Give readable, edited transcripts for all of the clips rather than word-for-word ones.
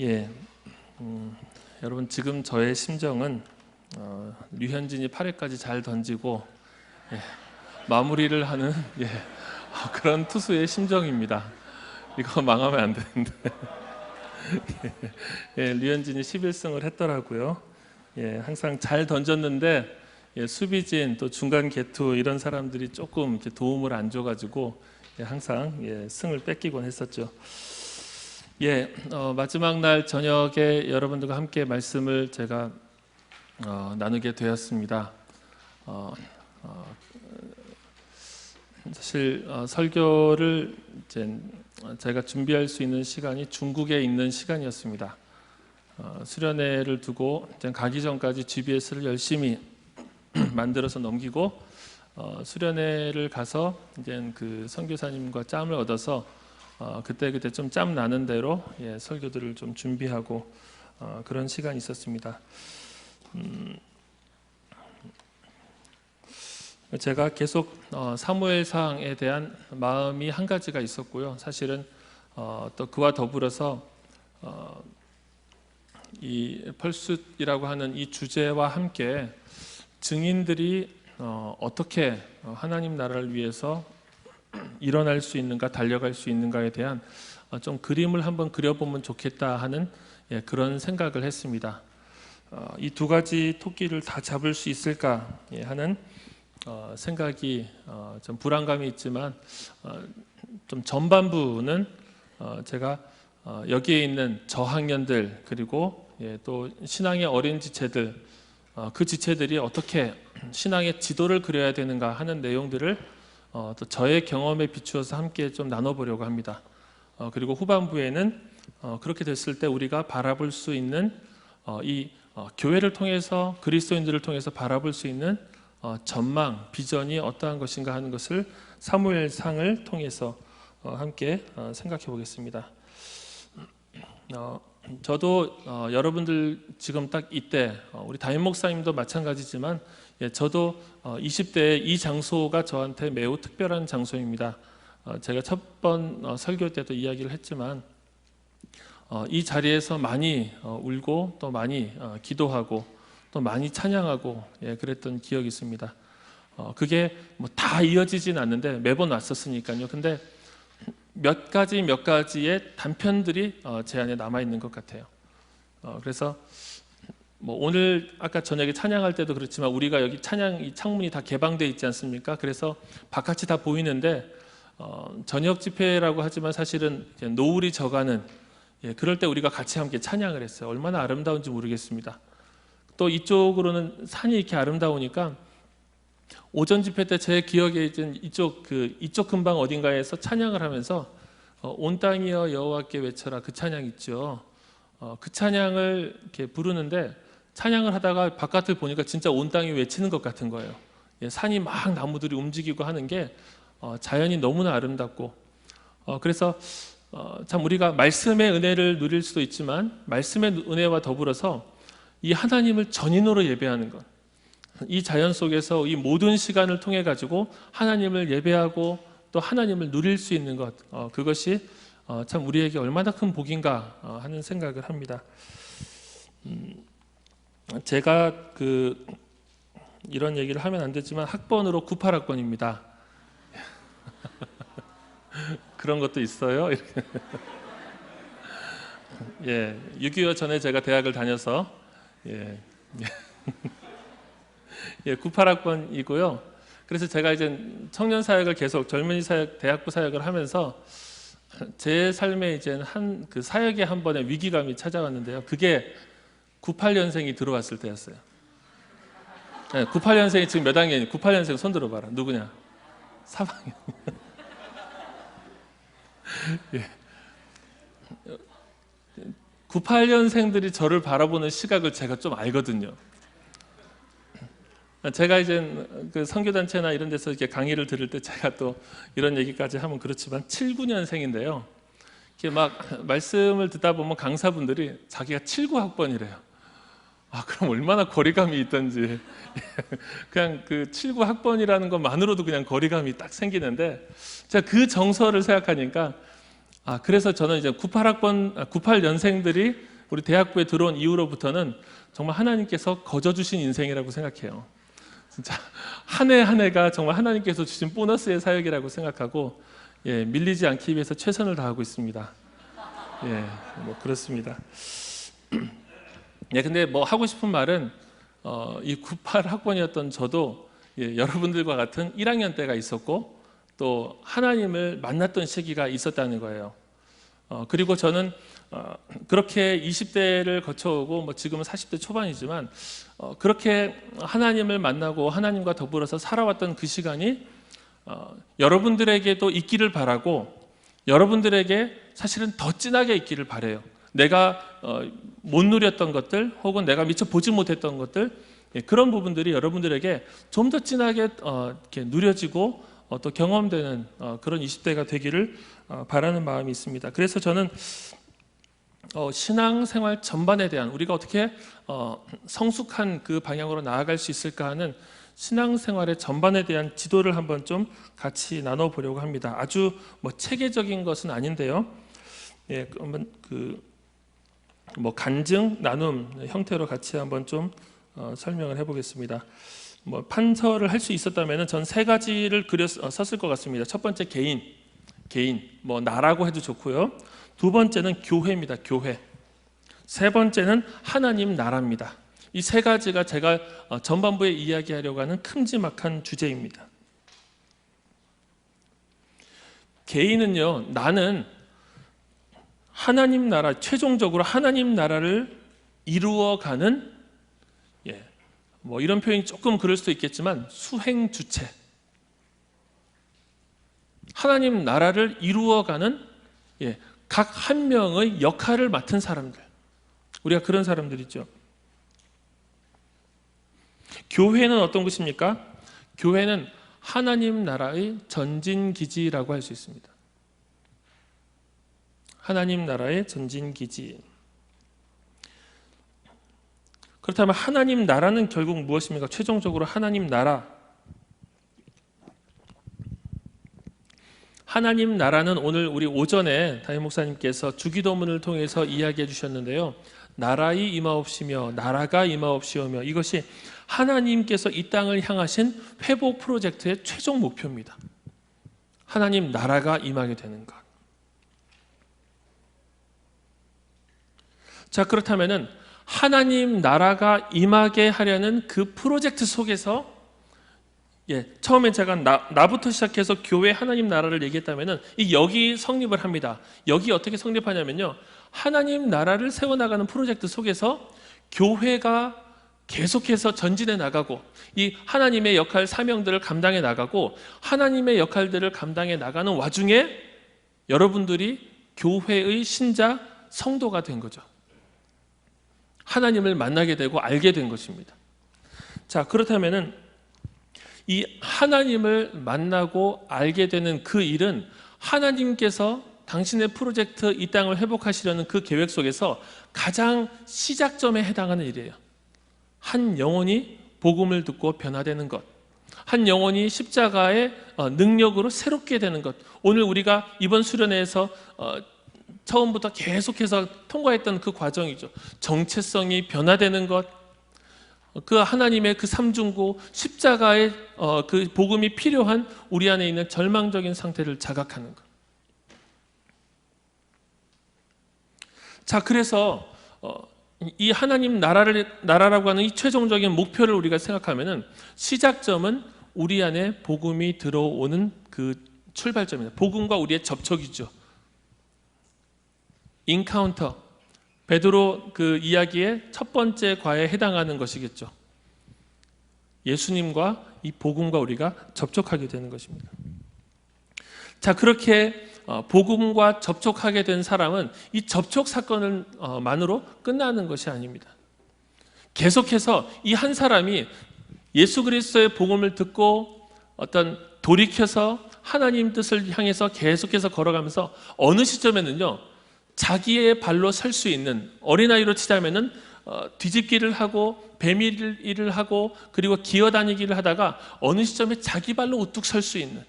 예, 여러분 지금 저의 심정은 류현진이 8회까지 잘 던지고 마무리를 하는 그런 투수의 심정입니다. 이거 망하면 안 되는데 류현진이 11승을 했더라고요. 항상 잘 던졌는데 수비진 또 중간 개투 이런 사람들이 조금 이렇게 도움을 안 줘가지고 항상 승을 뺏기곤 했었죠. 마지막 날 저녁에 여러분들과 함께 말씀을 제가 나누게 되었습니다. 사실 설교를 제가 준비할 수 있는 시간이 중국에 있는 시간이었습니다. 수련회를 두고 가기 전까지 GBS를 열심히 만들어서 넘기고 수련회를 가서 이제 그 선교사님과 짬을 얻어서 그때 좀 짬 나는 대로 설교들을 좀 준비하고 그런 시간이 있었습니다. 제가 계속 사무엘상에 대한 마음이 한 가지가 있었고요. 사실은 또 그와 더불어서 이 펄숫이라고 하는 이 주제와 함께 증인들이 어떻게 하나님 나라를 위해서 일어날 수 있는가, 달려갈 수 있는가에 대한 좀 그림을 한번 그려보면 좋겠다 하는 그런 생각을 했습니다. 이 두 가지 토끼를 다 잡을 수 있을까 하는 생각이 좀 불안감이 있지만 좀 전반부는 제가 여기에 있는 저학년들 그리고 또 신앙의 어린 지체들 그 지체들이 어떻게 신앙의 지도를 그려야 되는가 하는 내용들을 또 저의 경험에 비추어서 함께 좀 나눠보려고 합니다. 그리고 후반부에는 그렇게 됐을 때 우리가 바라볼 수 있는 이 교회를 통해서 그리스도인들을 통해서 바라볼 수 있는 전망, 비전이 어떠한 것인가 하는 것을 사무엘상을 통해서 함께 생각해 보겠습니다. 저도 여러분들 지금 딱 이때 우리 담임 목사님도 마찬가지지만 저도 20대에 이 장소가 저한테 매우 특별한 장소입니다. 제가 첫 번 설교 때도 이야기를 했지만 이 자리에서 많이 울고 또 많이 기도하고 또 많이 찬양하고 그랬던 기억이 있습니다. 그게 뭐 다 이어지진 않는데 매번 왔었으니까요. 근데 몇 가지의 단편들이 제 안에 남아 있는 것 같아요. 그래서 뭐 오늘 아까 저녁에 찬양할 때도 그렇지만 우리가 여기 찬양 이 창문이 다 개방되어 있지 않습니까? 그래서 바깥이 다 보이는데 저녁 집회라고 하지만 사실은 노을이 져가는 그럴 때 우리가 같이 함께 찬양을 했어요. 얼마나 아름다운지 모르겠습니다. 또 이쪽으로는 산이 이렇게 아름다우니까 오전 집회 때 제 기억에 이쪽 근방 어딘가에서 찬양을 하면서 온 땅이여 여호와께 외쳐라 그 찬양 있죠. 그 찬양을 이렇게 부르는데 찬양을 하다가 바깥을 보니까 진짜 온 땅이 외치는 것 같은 거예요. 산이 막 나무들이 움직이고 하는 게 자연이 너무나 아름답고 그래서 참 우리가 말씀의 은혜를 누릴 수도 있지만 말씀의 은혜와 더불어서 이 하나님을 전인으로 예배하는 것, 이 자연 속에서 이 모든 시간을 통해 가지고 하나님을 예배하고 또 하나님을 누릴 수 있는 것, 그것이 참 우리에게 얼마나 큰 복인가 하는 생각을 합니다. 제가 이런 얘기를 하면 안 되지만 학번으로 98학번입니다. 그런 것도 있어요. 6.25 전에 제가 대학을 다녀서 98학번이고요. 그래서 제가 이제 청년 사역을 계속 젊은이 사역, 대학부 사역을 하면서 제 삶에 이제 그 사역에 한 번의 위기감이 찾아왔는데요. 그게 98년생이 들어왔을 때였어요. 98년생이 지금 몇 학년이? 98년생 손 들어봐라. 누구냐? 3학년. 98년생들이 저를 바라보는 시각을 제가 좀 알거든요. 제가 이제 그 선교단체나 이런 데서 이렇게 강의를 들을 때 제가 또 이런 얘기까지 하면 그렇지만 79년생인데요. 이렇게 막 말씀을 듣다 보면 강사분들이 자기가 79학번이래요. 그럼 얼마나 거리감이 있던지. 그냥 그 79학번이라는 것만으로도 그냥 거리감이 딱 생기는데 제가 그 정서를 생각하니까 그래서 저는 이제 98년생들이 우리 대학부에 들어온 이후로부터는 정말 하나님께서 거저 주신 인생이라고 생각해요. 진짜 한 해 한 해가 정말 하나님께서 주신 보너스의 사역이라고 생각하고 밀리지 않기 위해서 최선을 다하고 있습니다. 뭐 그렇습니다. 근데 뭐 하고 싶은 말은 이 98학번이었던 저도 여러분들과 같은 1학년 때가 있었고 또 하나님을 만났던 시기가 있었다는 거예요. 그리고 저는 그렇게 20대를 거쳐오고 뭐 지금은 40대 초반이지만 그렇게 하나님을 만나고 하나님과 더불어서 살아왔던 그 시간이 여러분들에게도 있기를 바라고 여러분들에게 사실은 더 진하게 있기를 바라요. 내가 못 누렸던 것들 혹은 내가 미처 보지 못했던 것들 그런 부분들이 여러분들에게 좀 더 진하게 이렇게 누려지고 또 경험되는 그런 20대가 되기를 바라는 마음이 있습니다. 그래서 저는 신앙생활 전반에 대한 우리가 어떻게 성숙한 그 방향으로 나아갈 수 있을까 하는 신앙생활의 전반에 대한 지도를 한번 좀 같이 나눠보려고 합니다. 아주 뭐 체계적인 것은 아닌데요. 그러면 뭐 간증, 나눔 형태로 같이 한번 좀 설명을 해보겠습니다. 뭐 판서를 할 수 있었다면 전 세 가지를 썼을 것 같습니다. 첫 번째 개인, 뭐 나라고 해도 좋고요. 두 번째는 교회입니다. 교회. 세 번째는 하나님 나라입니다. 이 세 가지가 제가 전반부에 이야기하려고 하는 큼지막한 주제입니다. 개인은요, 나는 하나님 나라, 최종적으로 하나님 나라를 이루어가는 뭐 이런 표현이 조금 그럴 수도 있겠지만 수행 주체, 하나님 나라를 이루어가는 각 한 명의 역할을 맡은 사람들, 우리가 그런 사람들이죠. 교회는 어떤 것입니까? 교회는 하나님 나라의 전진기지라고 할 수 있습니다. 하나님 나라의 전진기지. 그렇다면 하나님 나라는 결국 무엇입니까? 최종적으로 하나님 나라. 하나님 나라는 오늘 우리 오전에 담임 목사님께서 주기도문을 통해서 이야기해 주셨는데요. 나라의 임하옵시며 나라가 임하옵시오며 이것이 하나님께서 이 땅을 향하신 회복 프로젝트의 최종 목표입니다. 하나님 나라가 임하게 되는 것. 자, 그렇다면은 하나님 나라가 임하게 하려는 그 프로젝트 속에서 처음에 제가 나부터 시작해서 교회 하나님 나라를 얘기했다면은 여기 성립을 합니다. 여기 어떻게 성립하냐면요. 하나님 나라를 세워나가는 프로젝트 속에서 교회가 계속해서 전진해 나가고 이 하나님의 역할, 사명들을 감당해 나가고 하나님의 역할들을 감당해 나가는 와중에 여러분들이 교회의 신자, 성도가 된 거죠. 하나님을 만나게 되고 알게 된 것입니다. 자, 그렇다면은 이 하나님을 만나고 알게 되는 그 일은 하나님께서 당신의 프로젝트 이 땅을 회복하시려는 그 계획 속에서 가장 시작점에 해당하는 일이에요. 한 영혼이 복음을 듣고 변화되는 것, 한 영혼이 십자가의 능력으로 새롭게 되는 것. 오늘 우리가 이번 수련회에서 처음부터 계속해서 통과했던 그 과정이죠. 정체성이 변화되는 것, 그 하나님의 그 삼중고 십자가의 그 복음이 필요한 우리 안에 있는 절망적인 상태를 자각하는 것. 자, 그래서 이 하나님 나라라고 하는 이 최종적인 목표를 우리가 생각하면은 시작점은 우리 안에 복음이 들어오는 그 출발점입니다. 복음과 우리의 접촉이죠. 인카운터, 베드로 그 이야기의 첫 번째 과에 해당하는 것이겠죠. 예수님과 이 복음과 우리가 접촉하게 되는 것입니다. 자, 그렇게 복음과 접촉하게 된 사람은 이 접촉 사건만으로 끝나는 것이 아닙니다. 계속해서 이 한 사람이 예수 그리스도의 복음을 듣고 어떤 돌이켜서 하나님 뜻을 향해서 계속해서 걸어가면서 어느 시점에는요, 자기의 발로 설 수 있는, 어린아이로 치자면은 뒤집기를 하고 배밀일을 하고 그리고 기어다니기를 하다가 어느 시점에 자기 발로 우뚝 설 수 있는,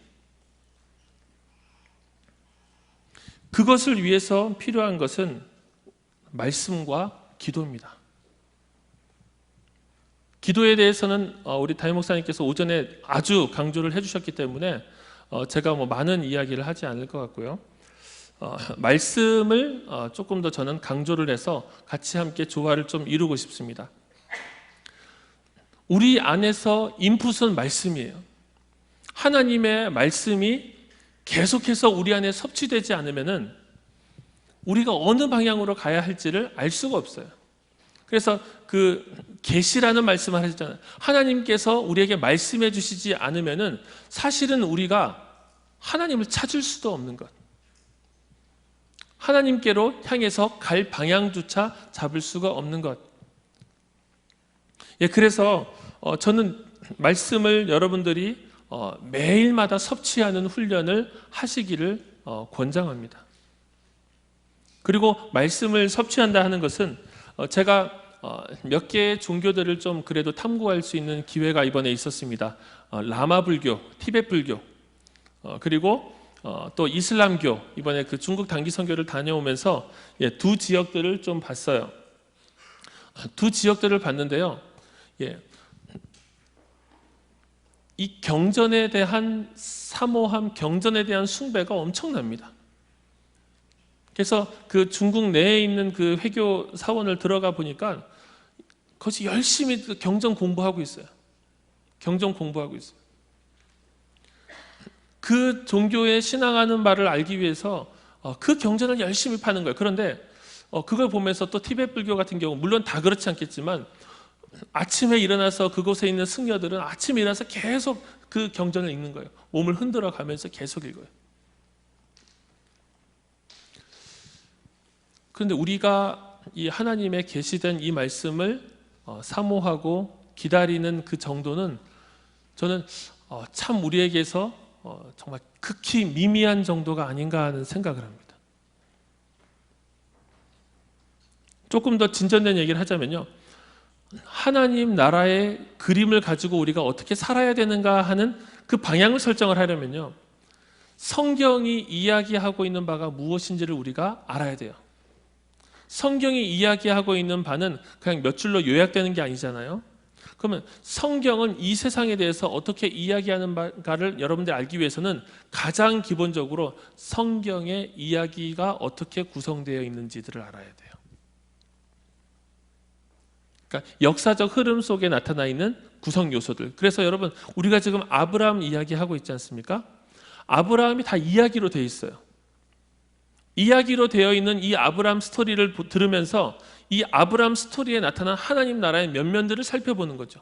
그것을 위해서 필요한 것은 말씀과 기도입니다. 기도에 대해서는 우리 담임 목사님께서 오전에 아주 강조를 해주셨기 때문에 제가 많은 이야기를 하지 않을 것 같고요. 말씀을 조금 더 저는 강조를 해서 같이 함께 조화를 좀 이루고 싶습니다. 우리 안에서 인풋은 말씀이에요. 하나님의 말씀이 계속해서 우리 안에 섭취되지 않으면은 우리가 어느 방향으로 가야 할지를 알 수가 없어요. 그래서 그 계시라는 말씀을 하셨잖아요. 하나님께서 우리에게 말씀해 주시지 않으면은 사실은 우리가 하나님을 찾을 수도 없는 것. 하나님께로 향해서 갈 방향조차 잡을 수가 없는 것. 그래서 저는 말씀을 여러분들이 매일마다 섭취하는 훈련을 하시기를 권장합니다. 그리고 말씀을 섭취한다 하는 것은 제가 몇 개의 종교들을 좀 그래도 탐구할 수 있는 기회가 이번에 있었습니다. 라마 불교, 티베트 불교, 그리고 또 이슬람교, 이번에 그 중국 단기 선교를 다녀오면서 두 지역들을 좀 봤어요. 두 지역들을 봤는데요. 이 경전에 대한 사모함, 경전에 대한 숭배가 엄청납니다. 그래서 그 중국 내에 있는 그 회교 사원을 들어가 보니까 거기서 열심히 경전 공부하고 있어요. 경전 공부하고 있어요. 그 종교에 신앙하는 바를 알기 위해서 그 경전을 열심히 파는 거예요. 그런데 그걸 보면서 또 티베트 불교 같은 경우, 물론 다 그렇지 않겠지만 아침에 일어나서 그곳에 있는 승려들은 아침에 일어나서 계속 그 경전을 읽는 거예요. 몸을 흔들어 가면서 계속 읽어요. 그런데 우리가 이 하나님의 계시된 이 말씀을 사모하고 기다리는 그 정도는 저는 참 우리에게서 정말 극히 미미한 정도가 아닌가 하는 생각을 합니다. 조금 더 진전된 얘기를 하자면요, 하나님 나라의 그림을 가지고 우리가 어떻게 살아야 되는가 하는 그 방향을 설정을 하려면요, 성경이 이야기하고 있는 바가 무엇인지를 우리가 알아야 돼요. 성경이 이야기하고 있는 바는 그냥 몇 줄로 요약되는 게 아니잖아요. 그러면 성경은 이 세상에 대해서 어떻게 이야기하는 바를 여러분들이 알기 위해서는 가장 기본적으로 성경의 이야기가 어떻게 구성되어 있는지들을 알아야 돼요. 그러니까 역사적 흐름 속에 나타나 있는 구성 요소들. 그래서 여러분, 우리가 지금 아브라함 이야기하고 있지 않습니까? 아브라함이 다 이야기로 되어 있어요. 이야기로 되어 있는 이 아브라함 스토리를 들으면서 이 아브라함 스토리에 나타난 하나님 나라의 면면들을 살펴보는 거죠.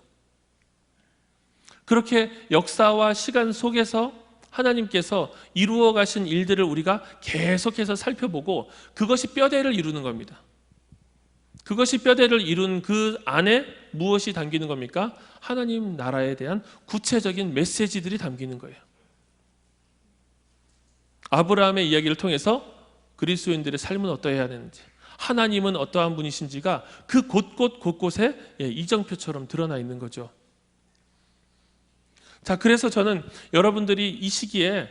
그렇게 역사와 시간 속에서 하나님께서 이루어 가신 일들을 우리가 계속해서 살펴보고 그것이 뼈대를 이루는 겁니다. 그것이 뼈대를 이룬 그 안에 무엇이 담기는 겁니까? 하나님 나라에 대한 구체적인 메시지들이 담기는 거예요. 아브라함의 이야기를 통해서 그리스도인들의 삶은 어떠해야 되는지, 하나님은 어떠한 분이신지가 그 곳곳에 이정표처럼 드러나 있는 거죠. 자, 그래서 저는 여러분들이 이 시기에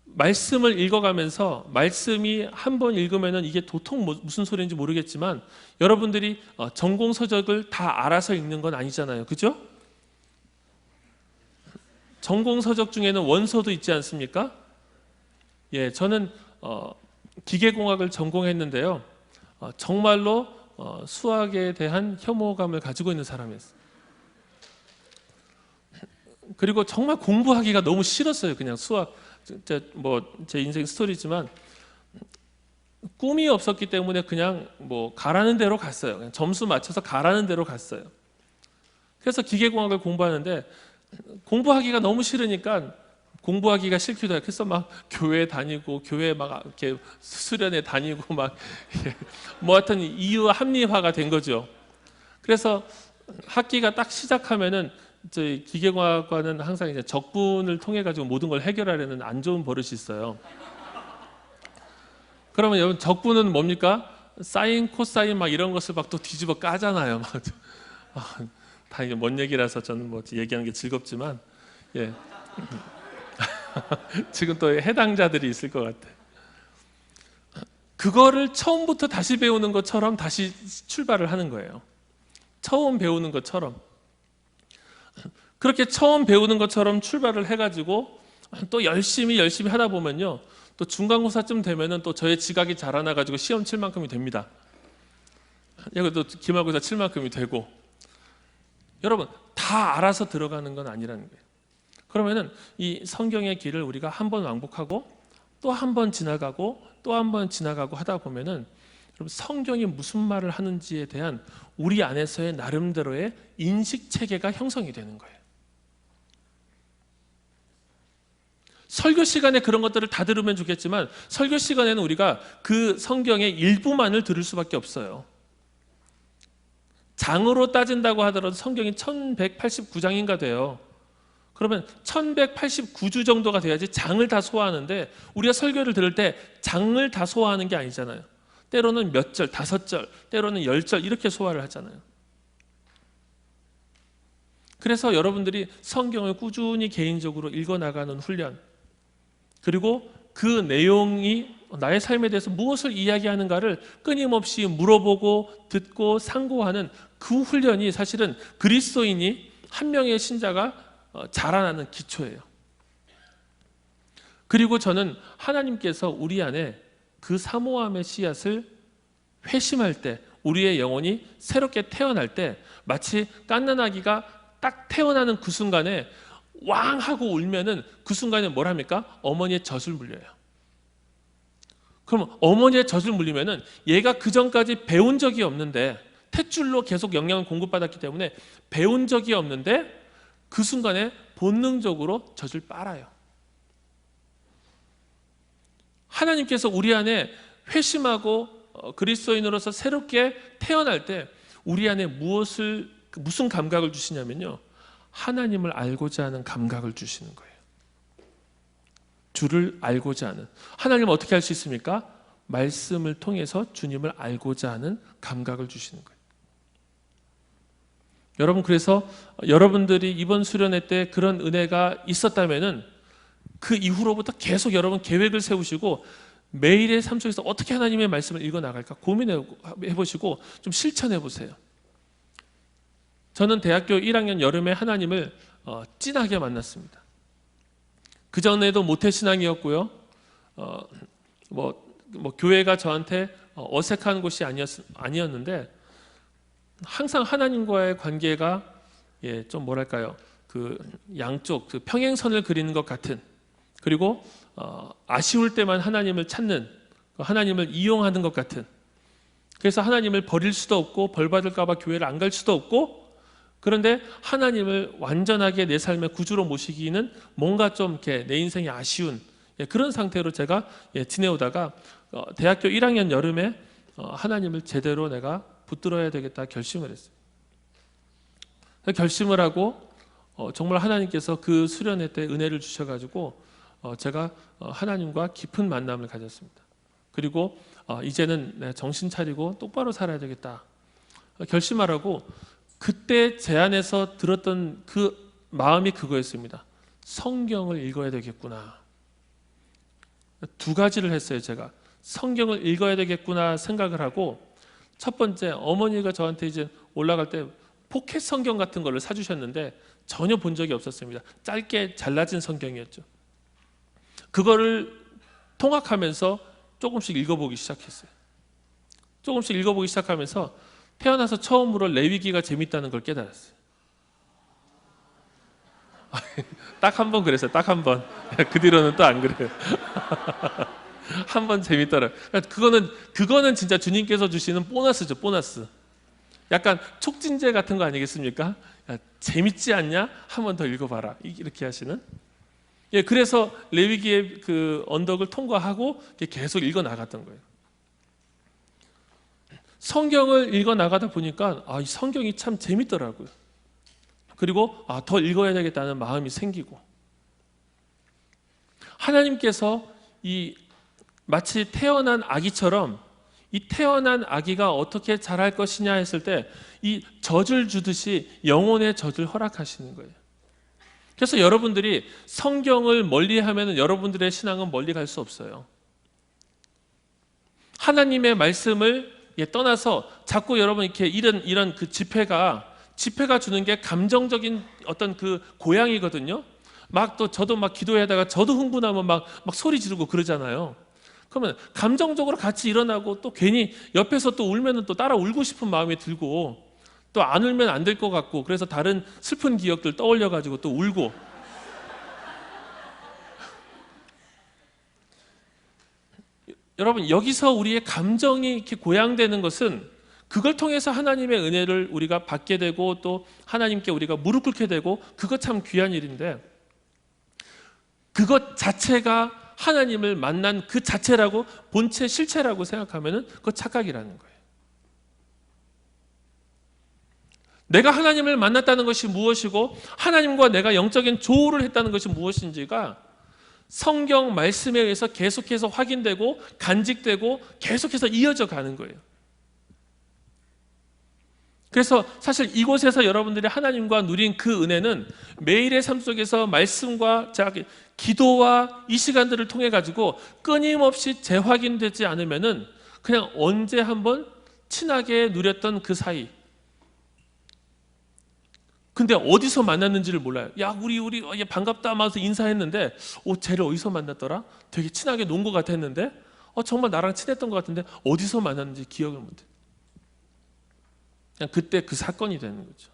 말씀을 읽어가면서, 말씀이 한 번 읽으면은 이게 도통 무슨 소리인지 모르겠지만 여러분들이 전공 서적을 다 알아서 읽는 건 아니잖아요. 그죠? 전공 서적 중에는 원서도 있지 않습니까? 저는 기계공학을 전공했는데요, 정말로 수학에 대한 혐오감을 가지고 있는 사람이었어요. 그리고 정말 공부하기가 너무 싫었어요. 그냥 수학, 제 인생 스토리지만 꿈이 없었기 때문에 그냥 가라는 대로 갔어요. 그냥 점수 맞춰서 가라는 대로 갔어요. 그래서 기계공학을 공부하는데 공부하기가 너무 싫으니까 공부하기가 싫기도 해요. 그래서 막 교회 다니고, 교회 막 이렇게 수련회 다니고, 막 하여튼 이유 합리화가 된 거죠. 그래서 학기가 딱 시작하면은 저희 기계공학과는 항상 이제 적분을 통해 가지고 모든 걸 해결하려는 안 좋은 버릇이 있어요. 그러면 여러분, 적분은 뭡니까? 사인, 코사인 막 이런 것을 막 또 뒤집어 까잖아요. 막 다 이게 뭔 얘기라서 저는 얘기하는 게 즐겁지만, 지금 또 해당자들이 있을 것 같아요. 그거를 처음부터 다시 배우는 것처럼 다시 출발을 하는 거예요. 처음 배우는 것처럼. 그렇게 처음 배우는 것처럼 출발을 해가지고 또 열심히 하다 보면요, 또 중간고사쯤 되면은 또 저의 지각이 자라나가지고 시험 칠 만큼이 됩니다. 여기도 기말고사 칠 만큼이 되고. 여러분, 다 알아서 들어가는 건 아니라는 거예요. 그러면은 이 성경의 길을 우리가 한 번 왕복하고 또 한 번 지나가고 또 한 번 지나가고 하다 보면은, 여러분, 성경이 무슨 말을 하는지에 대한 우리 안에서의 나름대로의 인식 체계가 형성이 되는 거예요. 설교 시간에 그런 것들을 다 들으면 좋겠지만, 설교 시간에는 우리가 그 성경의 일부만을 들을 수밖에 없어요. 장으로 따진다고 하더라도 성경이 1189장인가 돼요. 그러면 1189주 정도가 돼야지 장을 다 소화하는데, 우리가 설교를 들을 때 장을 다 소화하는 게 아니잖아요. 때로는 몇 절, 5절, 때로는 10절 이렇게 소화를 하잖아요. 그래서 여러분들이 성경을 꾸준히 개인적으로 읽어나가는 훈련, 그리고 그 내용이 나의 삶에 대해서 무엇을 이야기하는가를 끊임없이 물어보고 듣고 상고하는 그 훈련이 사실은 그리스도인이 한 명의 신자가 자라나는 기초예요. 그리고 저는 하나님께서 우리 안에 그 사모함의 씨앗을 회심할 때, 우리의 영혼이 새롭게 태어날 때, 마치 갓난아기가 딱 태어나는 그 순간에 왕 하고 울면은 그 순간에 뭘 합니까? 어머니의 젖을 물려요. 그럼 어머니의 젖을 물리면은 얘가 그 전까지 배운 적이 없는데, 탯줄로 계속 영양을 공급받았기 때문에 배운 적이 없는데 그 순간에 본능적으로 젖을 빨아요. 하나님께서 우리 안에 회심하고 그리스도인으로서 새롭게 태어날 때 우리 안에 무슨 감각을 주시냐면요, 하나님을 알고자 하는 감각을 주시는 거예요. 주를 알고자 하는. 하나님을 어떻게 알 수 있습니까? 말씀을 통해서 주님을 알고자 하는 감각을 주시는 거예요. 여러분, 그래서 여러분들이 이번 수련회 때 그런 은혜가 있었다면은 그 이후로부터 계속 여러분 계획을 세우시고 매일의 삶 속에서 어떻게 하나님의 말씀을 읽어 나갈까 고민해 보시고 좀 실천해 보세요. 저는 대학교 1학년 여름에 하나님을 찐하게 만났습니다. 그 전에도 모태신앙이었고요. 교회가 저한테 어색한 곳이 아니었는데, 항상 하나님과의 관계가 좀 뭐랄까요, 그 양쪽 그 평행선을 그리는 것 같은, 그리고 아쉬울 때만 하나님을 찾는, 하나님을 이용하는 것 같은, 그래서 하나님을 버릴 수도 없고 벌 받을까 봐 교회를 안 갈 수도 없고, 그런데 하나님을 완전하게 내 삶의 구주로 모시기는 뭔가 좀 이렇게 내 인생이 아쉬운 그런 상태로 제가 지내오다가 대학교 1학년 여름에 하나님을 제대로 내가 붙들어야 되겠다 결심을 했어요. 결심을 하고 정말 하나님께서 그 수련회 때 은혜를 주셔가지고 제가 하나님과 깊은 만남을 가졌습니다. 그리고 이제는 내가 정신 차리고 똑바로 살아야 되겠다 결심하라고, 그때 제 안에서 들었던 그 마음이 그거였습니다. 성경을 읽어야 되겠구나. 두 가지를 했어요. 제가 성경을 읽어야 되겠구나 생각을 하고, 첫 번째, 어머니가 저한테 이제 올라갈 때 포켓 성경 같은 거를 사주셨는데 전혀 본 적이 없었습니다. 짧게 잘라진 성경이었죠. 그거를 통학하면서 조금씩 읽어보기 시작했어요. 조금씩 읽어보기 시작하면서 태어나서 처음으로 레위기가 재밌다는 걸 깨달았어요. 딱 한 번 그랬어요. 딱 한 번. 그 뒤로는 또 안 그래요. 한 번 재밌더라고요. 그거는 진짜 주님께서 주시는 보너스죠. 보너스. 약간 촉진제 같은 거 아니겠습니까? 야, 재밌지 않냐? 한 번 더 읽어봐라. 이렇게 하시는. 그래서 레위기의 그 언덕을 통과하고 계속 읽어 나갔던 거예요. 성경을 읽어 나가다 보니까 이 성경이 참 재밌더라고요. 그리고 더 읽어야 되겠다는 마음이 생기고, 하나님께서 마치 태어난 아기처럼 이 태어난 아기가 어떻게 자랄 것이냐 했을 때 이 젖을 주듯이 영혼의 젖을 허락하시는 거예요. 그래서 여러분들이 성경을 멀리하면 여러분들의 신앙은 멀리 갈 수 없어요. 하나님의 말씀을 떠나서 자꾸 여러분 이렇게 이런 그 집회가 주는 게 감정적인 어떤 그 고양이거든요. 막 또 저도 막 기도하다가 저도 흥분하면 막 소리 지르고 그러잖아요. 그러면 감정적으로 같이 일어나고 또 괜히 옆에서 또 울면은 또 따라 울고 싶은 마음이 들고 또 안 울면 안 될 것 같고 그래서 다른 슬픈 기억들 떠올려 가지고 또 울고. 여러분 여기서 우리의 감정이 이렇게 고양되는 것은 그걸 통해서 하나님의 은혜를 우리가 받게 되고 또 하나님께 우리가 무릎 꿇게 되고 그것 참 귀한 일인데 그것 자체가 하나님을 만난 그 자체라고 본체 실체라고 생각하면은 그거 착각이라는 거예요. 내가 하나님을 만났다는 것이 무엇이고 하나님과 내가 영적인 조우를 했다는 것이 무엇인지가 성경 말씀에 의해서 계속해서 확인되고 간직되고 계속해서 이어져 가는 거예요. 그래서 사실 이곳에서 여러분들이 하나님과 누린 그 은혜는 매일의 삶 속에서 말씀과 기도와 이 시간들을 통해 가지고 끊임없이 재확인되지 않으면은 그냥 언제 한번 친하게 누렸던 그 사이. 근데 어디서 만났는지를 몰라요. 야, 우리 반갑다 하면서 인사했는데, 쟤를 어디서 만났더라? 되게 친하게 논 것 같았는데, 정말 나랑 친했던 것 같은데 어디서 만났는지 기억을 못해. 그냥 그때 그 사건이 되는 거죠.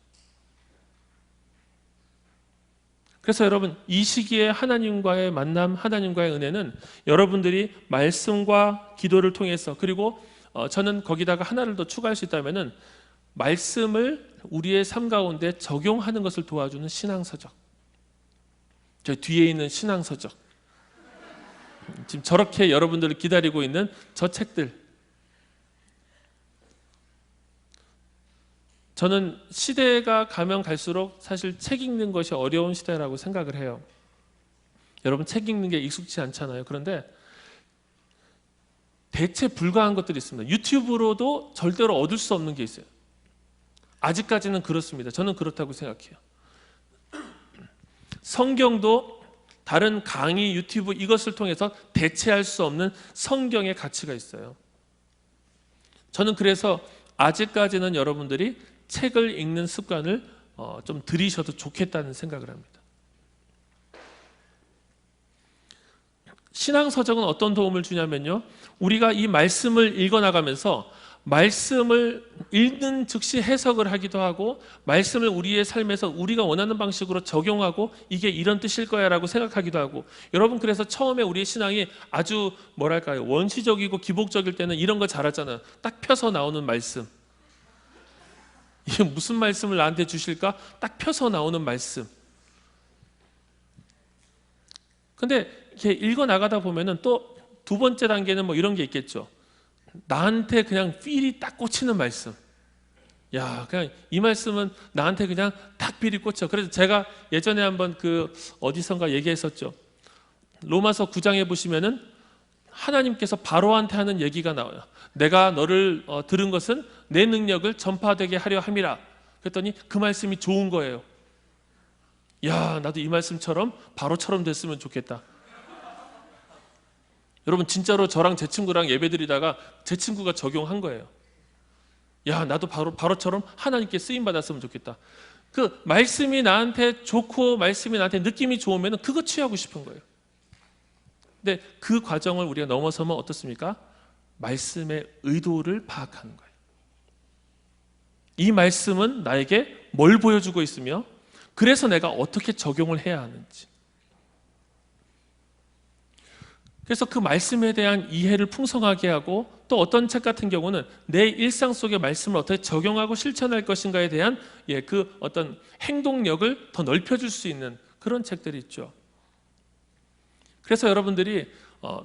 그래서 여러분 이 시기에 하나님과의 만남, 하나님과의 은혜는 여러분들이 말씀과 기도를 통해서 그리고 저는 거기다가 하나를 더 추가할 수 있다면은 말씀을 우리의 삶 가운데 적용하는 것을 도와주는 신앙서적. 저 뒤에 있는 신앙서적. 지금 저렇게 여러분들을 기다리고 있는 저 책들. 저는 시대가 가면 갈수록 사실 책 읽는 것이 어려운 시대라고 생각을 해요. 여러분 책 읽는 게 익숙치 않잖아요. 그런데 대체 불가한 것들이 있습니다. 유튜브로도 절대로 얻을 수 없는 게 있어요. 아직까지는 그렇습니다. 저는 그렇다고 생각해요. 성경도 다른 강의, 유튜브 이것을 통해서 대체할 수 없는 성경의 가치가 있어요. 저는 그래서 아직까지는 여러분들이 책을 읽는 습관을 좀 들이셔도 좋겠다는 생각을 합니다. 신앙서적은 어떤 도움을 주냐면요, 우리가 이 말씀을 읽어나가면서 말씀을 읽는 즉시 해석을 하기도 하고 말씀을 우리의 삶에서 우리가 원하는 방식으로 적용하고 이게 이런 뜻일 거야 라고 생각하기도 하고. 여러분 그래서 처음에 우리의 신앙이 아주 뭐랄까요, 원시적이고 기복적일 때는 이런 거 잘 하잖아요. 딱 펴서 나오는 말씀. 이게 무슨 말씀을 나한테 주실까? 딱 펴서 나오는 말씀. 근데 이렇게 읽어나가다 보면은 또 두 번째 단계는 뭐 이런 게 있겠죠. 나한테 그냥 필이 딱 꽂히는 말씀. 야, 그냥 이 말씀은 나한테 그냥 딱 필이 꽂혀. 그래서 제가 예전에 한번 그 어디선가 얘기했었죠. 로마서 9장에 보시면은 하나님께서 바로한테 하는 얘기가 나와요. 내가 너를 들은 것은 내 능력을 전파되게 하려 함이라. 그랬더니 그 말씀이 좋은 거예요. 야, 나도 이 말씀처럼 바로처럼 됐으면 좋겠다. 여러분 진짜로 저랑 제 친구랑 예배드리다가 제 친구가 적용한 거예요. 야, 나도 바로처럼 하나님께 쓰임 받았으면 좋겠다. 그 말씀이 나한테 좋고 말씀이 나한테 느낌이 좋으면 그거 취하고 싶은 거예요. 근데 그 과정을 우리가 넘어서면 어떻습니까? 말씀의 의도를 파악하는 거예요. 이 말씀은 나에게 뭘 보여주고 있으며 그래서 내가 어떻게 적용을 해야 하는지. 그래서 그 말씀에 대한 이해를 풍성하게 하고 또 어떤 책 같은 경우는 내 일상 속의 말씀을 어떻게 적용하고 실천할 것인가에 대한 그 어떤 행동력을 더 넓혀줄 수 있는 그런 책들이 있죠. 그래서 여러분들이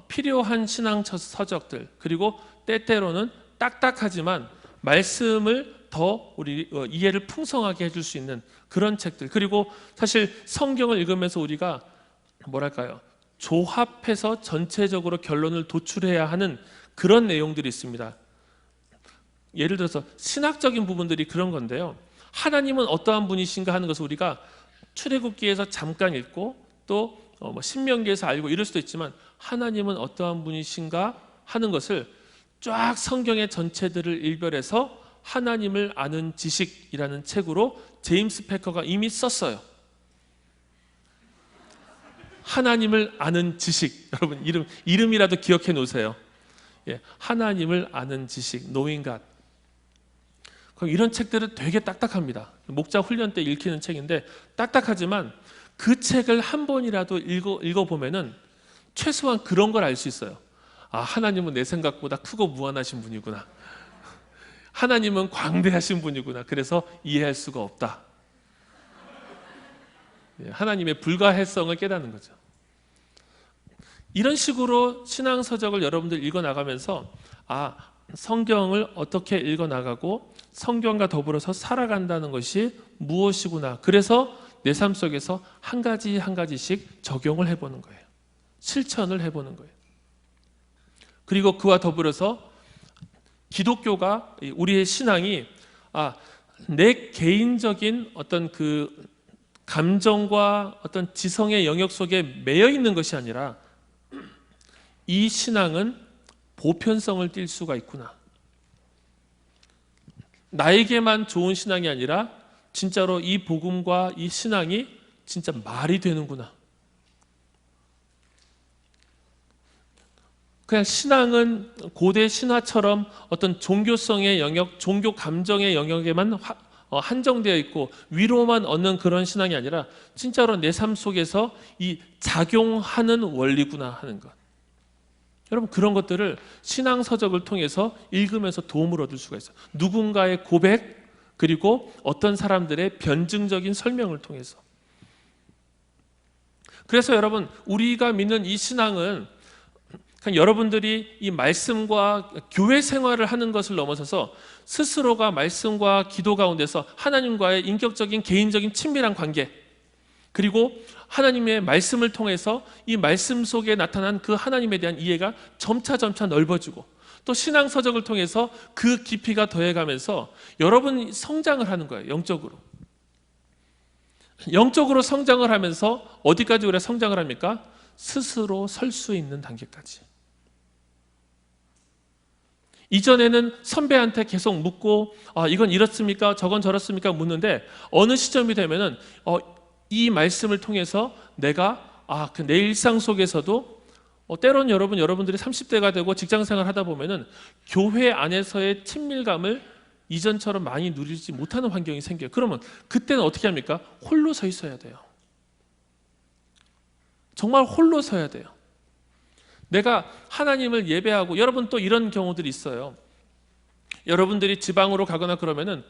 필요한 신앙 서적들 그리고 때때로는 딱딱하지만 말씀을 더 우리 이해를 풍성하게 해줄 수 있는 그런 책들. 그리고 사실 성경을 읽으면서 우리가 뭐랄까요, 조합해서 전체적으로 결론을 도출해야 하는 그런 내용들이 있습니다. 예를 들어서 신학적인 부분들이 그런 건데요, 하나님은 어떠한 분이신가 하는 것을 우리가 출애굽기에서 잠깐 읽고 또 신명기에서 알고 이럴 수도 있지만 하나님은 어떠한 분이신가 하는 것을 쫙 성경의 전체들을 일별해서 하나님을 아는 지식이라는 책으로 제임스 패커가 이미 썼어요. 하나님을 아는 지식. 여러분 이름이라도 기억해 놓으세요. 예, 하나님을 아는 지식, Knowing God. 그럼 이런 책들은 되게 딱딱합니다. 목자 훈련 때 읽히는 책인데 딱딱하지만 그 책을 한 번이라도 읽어보면은 최소한 그런 걸 알 수 있어요. 아, 하나님은 내 생각보다 크고 무한하신 분이구나. 하나님은 광대하신 분이구나. 그래서 이해할 수가 없다. 하나님의 불가해성을 깨닫는 거죠. 이런 식으로 신앙서적을 여러분들 읽어나가면서 성경을 어떻게 읽어나가고 성경과 더불어서 살아간다는 것이 무엇이구나. 그래서 내 삶 속에서 한 가지 한 가지씩 적용을 해보는 거예요. 실천을 해보는 거예요. 그리고 그와 더불어서 기독교가, 우리의 신앙이 내 개인적인 어떤 그 감정과 어떤 지성의 영역 속에 매여 있는 것이 아니라 이 신앙은 보편성을 띌 수가 있구나. 나에게만 좋은 신앙이 아니라 진짜로 이 복음과 이 신앙이 진짜 말이 되는구나. 그냥 신앙은 고대 신화처럼 어떤 종교성의 영역, 종교 감정의 영역에만 한정되어 있고 위로만 얻는 그런 신앙이 아니라 진짜로 내 삶 속에서 이 작용하는 원리구나 하는 것. 여러분, 그런 것들을 신앙서적을 통해서 읽으면서 도움을 얻을 수가 있어요. 누군가의 고백, 그리고 어떤 사람들의 변증적인 설명을 통해서. 그래서 여러분, 우리가 믿는 이 신앙은 그냥 여러분들이 이 말씀과 교회 생활을 하는 것을 넘어서서 스스로가 말씀과 기도 가운데서 하나님과의 인격적인 개인적인 친밀한 관계, 그리고 하나님의 말씀을 통해서 이 말씀 속에 나타난 그 하나님에 대한 이해가 점차 넓어지고, 또 신앙서적을 통해서 그 깊이가 더해가면서 여러분이 성장을 하는 거예요. 영적으로 성장을 하면서 어디까지 우리가 성장을 합니까? 스스로 설 수 있는 단계까지. 이전에는 선배한테 계속 묻고 이건 이렇습니까? 저건 저렇습니까? 묻는데 어느 시점이 되면은 이 말씀을 통해서 내가 내 일상 속에서도 때론 여러분들이 30대가 되고 직장생활 하다 보면은 교회 안에서의 친밀감을 이전처럼 많이 누리지 못하는 환경이 생겨요. 그러면 그때는 어떻게 합니까? 홀로 서 있어야 돼요. 정말 홀로 서야 돼요. 내가 하나님을 예배하고, 여러분 또 이런 경우들이 있어요. 여러분들이 지방으로 가거나 그러면은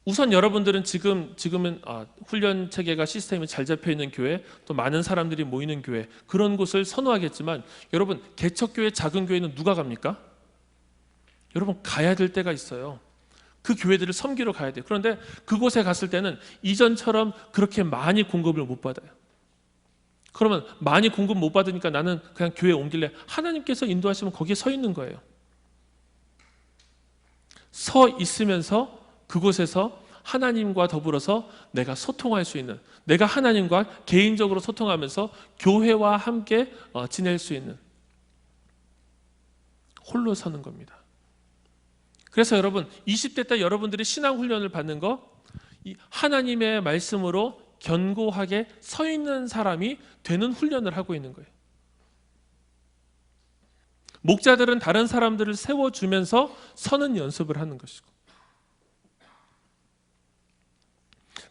우선 여러분들은 지금은 훈련 체계가 시스템이 잘 잡혀 있는 교회, 또 많은 사람들이 모이는 교회, 그런 곳을 선호하겠지만 여러분, 개척교회, 작은 교회는 누가 갑니까? 여러분, 가야 될 때가 있어요. 그 교회들을 섬기러 가야 돼요. 그런데 그곳에 갔을 때는 이전처럼 그렇게 많이 공급을 못 받아요. 그러면 많이 공급 못 받으니까 나는 그냥 교회에 옮길래, 하나님께서 인도하시면 거기에 서 있는 거예요. 서 있으면서 그곳에서 하나님과 더불어서 내가 소통할 수 있는, 내가 하나님과 개인적으로 소통하면서 교회와 함께 지낼 수 있는, 홀로 서는 겁니다. 그래서 여러분, 20대 때 여러분들이 신앙 훈련을 받는 거, 이 하나님의 말씀으로 견고하게 서 있는 사람이 되는 훈련을 하고 있는 거예요. 목자들은 다른 사람들을 세워주면서 서는 연습을 하는 것이고,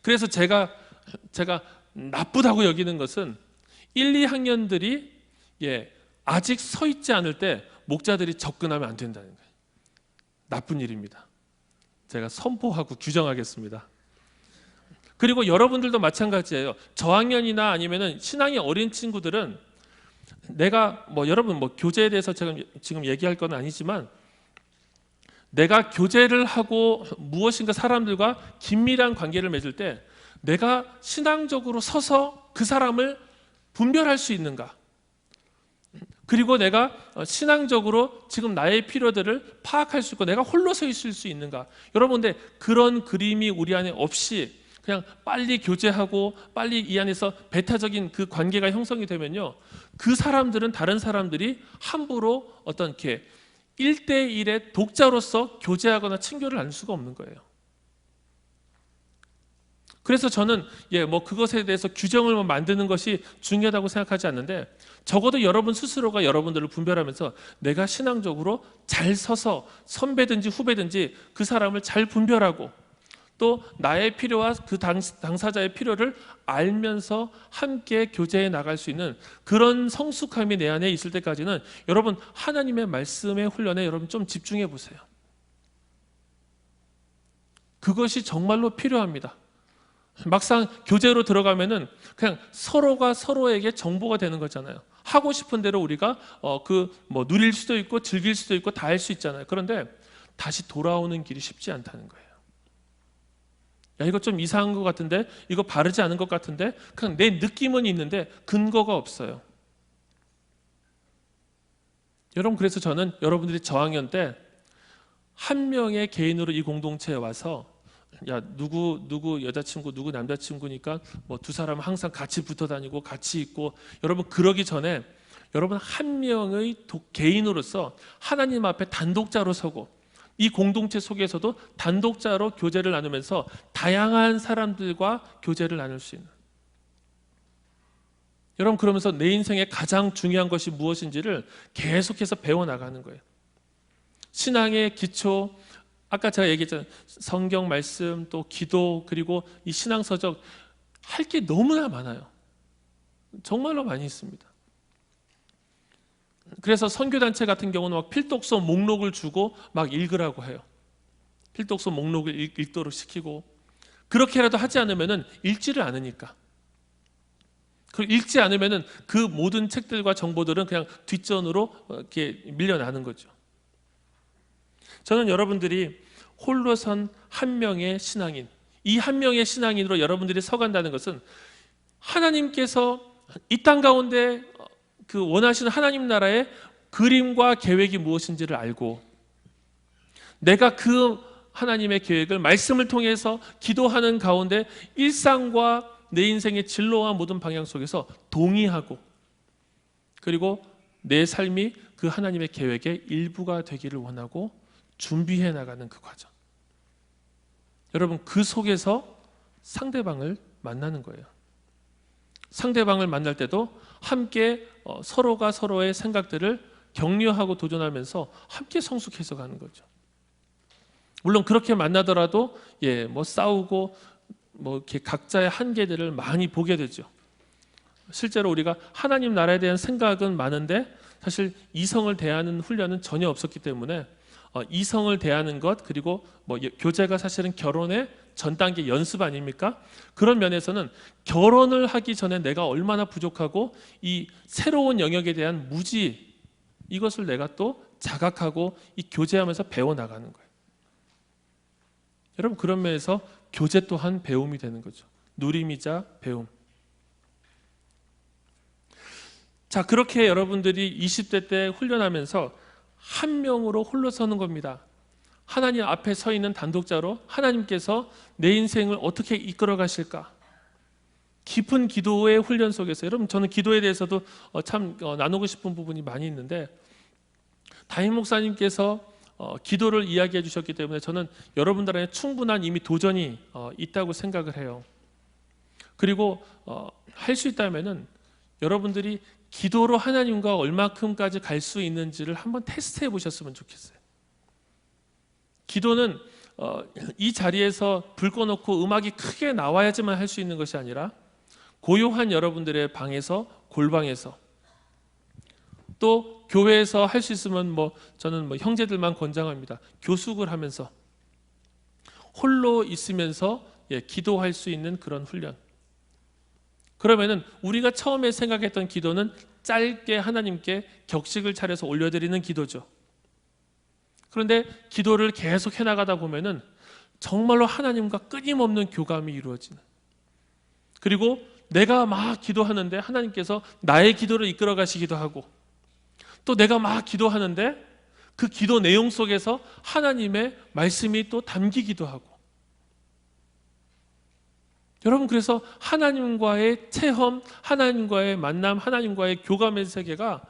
그래서 제가 나쁘다고 여기는 것은 1, 2학년들이 아직 서 있지 않을 때 목자들이 접근하면 안 된다는 거예요. 나쁜 일입니다. 제가 선포하고 규정하겠습니다. 그리고 여러분들도 마찬가지예요. 저학년이나 아니면은 신앙이 어린 친구들은, 내가 여러분 교제에 대해서 제가 지금 얘기할 건 아니지만, 내가 교제를 하고 무엇인가 사람들과 긴밀한 관계를 맺을 때 내가 신앙적으로 서서 그 사람을 분별할 수 있는가, 그리고 내가 신앙적으로 지금 나의 필요들을 파악할 수 있고 내가 홀로 서 있을 수 있는가. 여러분, 근데 그런 그림이 우리 안에 없이 그냥 빨리 교제하고 빨리 이 안에서 배타적인 그 관계가 형성이 되면요, 그 사람들은 다른 사람들이 함부로 어떤 이렇게 1대1의 독자로서 교제하거나 친교를 나눌 수가 없는 거예요. 그래서 저는 뭐 그것에 대해서 규정을 만드는 것이 중요하다고 생각하지 않는데, 적어도 여러분 스스로가 여러분들을 분별하면서 내가 신앙적으로 잘 서서 선배든지 후배든지 그 사람을 잘 분별하고, 또 나의 필요와 그 당사자의 필요를 알면서 함께 교제해 나갈 수 있는 그런 성숙함이 내 안에 있을 때까지는 여러분 하나님의 말씀의 훈련에 여러분 좀 집중해 보세요. 그것이 정말로 필요합니다. 막상 교제로 들어가면은 그냥 서로가 서로에게 정보가 되는 거잖아요. 하고 싶은 대로 우리가 누릴 수도 있고 즐길 수도 있고 다 할 수 있잖아요. 그런데 다시 돌아오는 길이 쉽지 않다는 거예요. 야, 이거 좀 이상한 것 같은데, 이거 바르지 않은 것 같은데, 그냥 내 느낌은 있는데 근거가 없어요. 여러분, 그래서 저는 여러분들이 저학년 때 한 명의 개인으로 이 공동체에 와서, 야, 누구 여자친구, 누구 남자친구니까 뭐 두 사람 항상 같이 붙어 다니고 같이 있고, 여러분 그러기 전에 여러분 한 명의 개인으로서 하나님 앞에 단독자로 서고, 이 공동체 속에서도 단독자로 교제를 나누면서 다양한 사람들과 교제를 나눌 수 있는, 여러분 그러면서 내 인생에 가장 중요한 것이 무엇인지를 계속해서 배워나가는 거예요. 신앙의 기초, 아까 제가 얘기했잖아요. 성경 말씀, 또 기도, 그리고 이 신앙서적, 할 게 너무나 많아요. 정말로 많이 있습니다. 그래서 선교단체 같은 경우는 막 필독서 목록을 주고 막 읽으라고 해요. 필독서 목록을 읽도록 시키고, 그렇게라도 하지 않으면 읽지를 않으니까. 읽지 않으면 그 모든 책들과 정보들은 그냥 뒷전으로 이렇게 밀려나는 거죠. 저는 여러분들이 홀로선 한 명의 신앙인, 이 한 명의 신앙인으로 여러분들이 서간다는 것은 하나님께서 이 땅 가운데 그 원하시는 하나님 나라의 그림과 계획이 무엇인지를 알고, 내가 그 하나님의 계획을 말씀을 통해서 기도하는 가운데 일상과 내 인생의 진로와 모든 방향 속에서 동의하고, 그리고 내 삶이 그 하나님의 계획의 일부가 되기를 원하고 준비해 나가는 그 과정. 여러분 그 속에서 상대방을 만나는 거예요. 상대방을 만날 때도 함께 서로가 서로의 생각들을 격려하고 도전하면서 함께 성숙해서 가는 거죠. 물론 그렇게 만나더라도 뭐 싸우고 뭐 이렇게 각자의 한계들을 많이 보게 되죠. 실제로 우리가 하나님 나라에 대한 생각은 많은데 사실 이성을 대하는 훈련은 전혀 없었기 때문에 이성을 대하는 것, 그리고 뭐 교제가 사실은 결혼의 전 단계 연습 아닙니까? 그런 면에서는 결혼을 하기 전에 내가 얼마나 부족하고 이 새로운 영역에 대한 무지, 이것을 내가 또 자각하고 이 교제하면서 배워나가는 거예요. 여러분 그런 면에서 교제 또한 배움이 되는 거죠. 누림이자 배움. 자, 그렇게 여러분들이 20대 때 훈련하면서 한 명으로 홀로 서는 겁니다. 하나님 앞에 서 있는 단독자로 하나님께서 내 인생을 어떻게 이끌어 가실까? 깊은 기도의 훈련 속에서, 여러분 저는 기도에 대해서도 참 나누고 싶은 부분이 많이 있는데, 담임 목사님께서 기도를 이야기해 주셨기 때문에 저는 여러분들 안에 충분한 이미 도전이 있다고 생각을 해요. 그리고 할 수 있다면은 여러분들이 기도로 하나님과 얼마큼까지 갈 수 있는지를 한번 테스트해 보셨으면 좋겠어요. 기도는 이 자리에서 불 꺼놓고 음악이 크게 나와야지만 할 수 있는 것이 아니라 고요한 여러분들의 방에서, 골방에서, 또 교회에서 할 수 있으면 저는 형제들만 권장합니다. 교숙을 하면서 홀로 있으면서 기도할 수 있는 그런 훈련. 그러면은 우리가 처음에 생각했던 기도는 짧게 하나님께 격식을 차려서 올려드리는 기도죠. 그런데 기도를 계속 해나가다 보면은 정말로 하나님과 끊임없는 교감이 이루어지는, 그리고 내가 막 기도하는데 하나님께서 나의 기도를 이끌어 가시기도 하고, 또 내가 막 기도하는데 그 기도 내용 속에서 하나님의 말씀이 또 담기기도 하고, 여러분, 그래서 하나님과의 체험, 하나님과의 만남, 하나님과의 교감의 세계가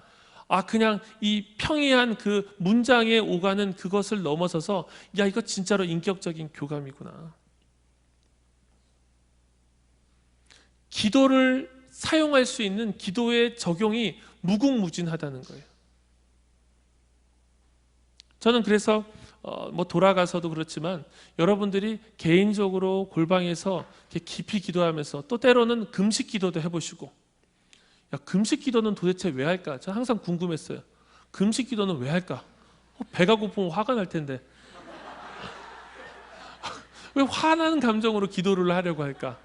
그냥 이 평이한 그 문장에 오가는 그것을 넘어서서 야, 이거 진짜로 인격적인 교감이구나. 기도를 사용할 수 있는 기도의 적용이 무궁무진하다는 거예요. 저는 그래서 돌아가서도 그렇지만 여러분들이 개인적으로 골방에서 깊이 기도하면서 또 때로는 금식 기도도 해보시고, 야, 금식 기도는 도대체 왜 할까? 저는 항상 궁금했어요. 금식 기도는 왜 할까? 배가 고프면 화가 날 텐데 왜 화나는 감정으로 기도를 하려고 할까?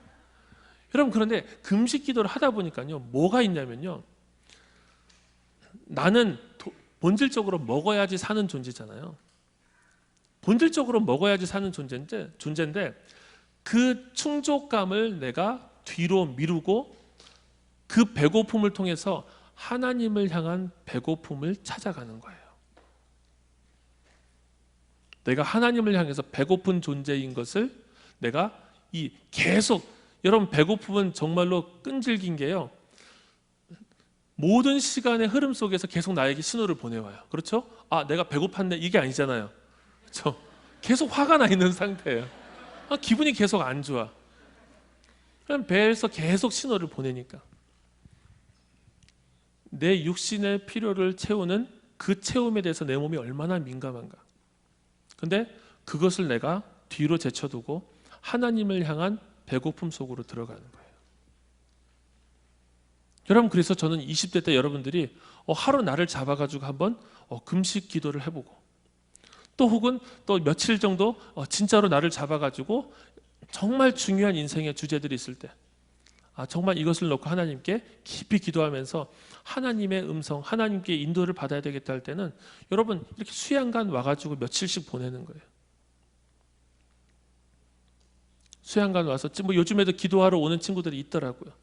여러분, 그런데 금식 기도를 하다 보니까요, 뭐가 있냐면요, 나는 본질적으로 먹어야지 사는 존재잖아요. 본질적으로 먹어야지 사는 존재인데 그 충족감을 내가 뒤로 미루고 그 배고픔을 통해서 하나님을 향한 배고픔을 찾아가는 거예요. 내가 하나님을 향해서 배고픈 존재인 것을 내가 계속, 여러분, 배고픔은 정말로 끈질긴 게요, 모든 시간의 흐름 속에서 계속 나에게 신호를 보내와요. 그렇죠? 내가 배고팠네, 이게 아니잖아요. 그렇죠? 계속 화가 나 있는 상태예요. 기분이 계속 안 좋아. 그럼 배에서 계속 신호를 보내니까 내 육신의 필요를 채우는 그 채움에 대해서 내 몸이 얼마나 민감한가. 근데 그것을 내가 뒤로 제쳐두고 하나님을 향한 배고픔 속으로 들어가는 거예요. 여러분, 그래서 저는 20대 때 여러분들이 하루 나를 잡아가지고 한번 금식 기도를 해보고, 또 혹은 또 며칠 정도 진짜로 나를 잡아가지고 정말 중요한 인생의 주제들이 있을 때 정말 이것을 놓고 하나님께 깊이 기도하면서 하나님의 음성, 하나님께 인도를 받아야 되겠다 할 때는 여러분, 이렇게 수양관 와가지고 며칠씩 보내는 거예요. 수양관 와서, 요즘에도 기도하러 오는 친구들이 있더라고요.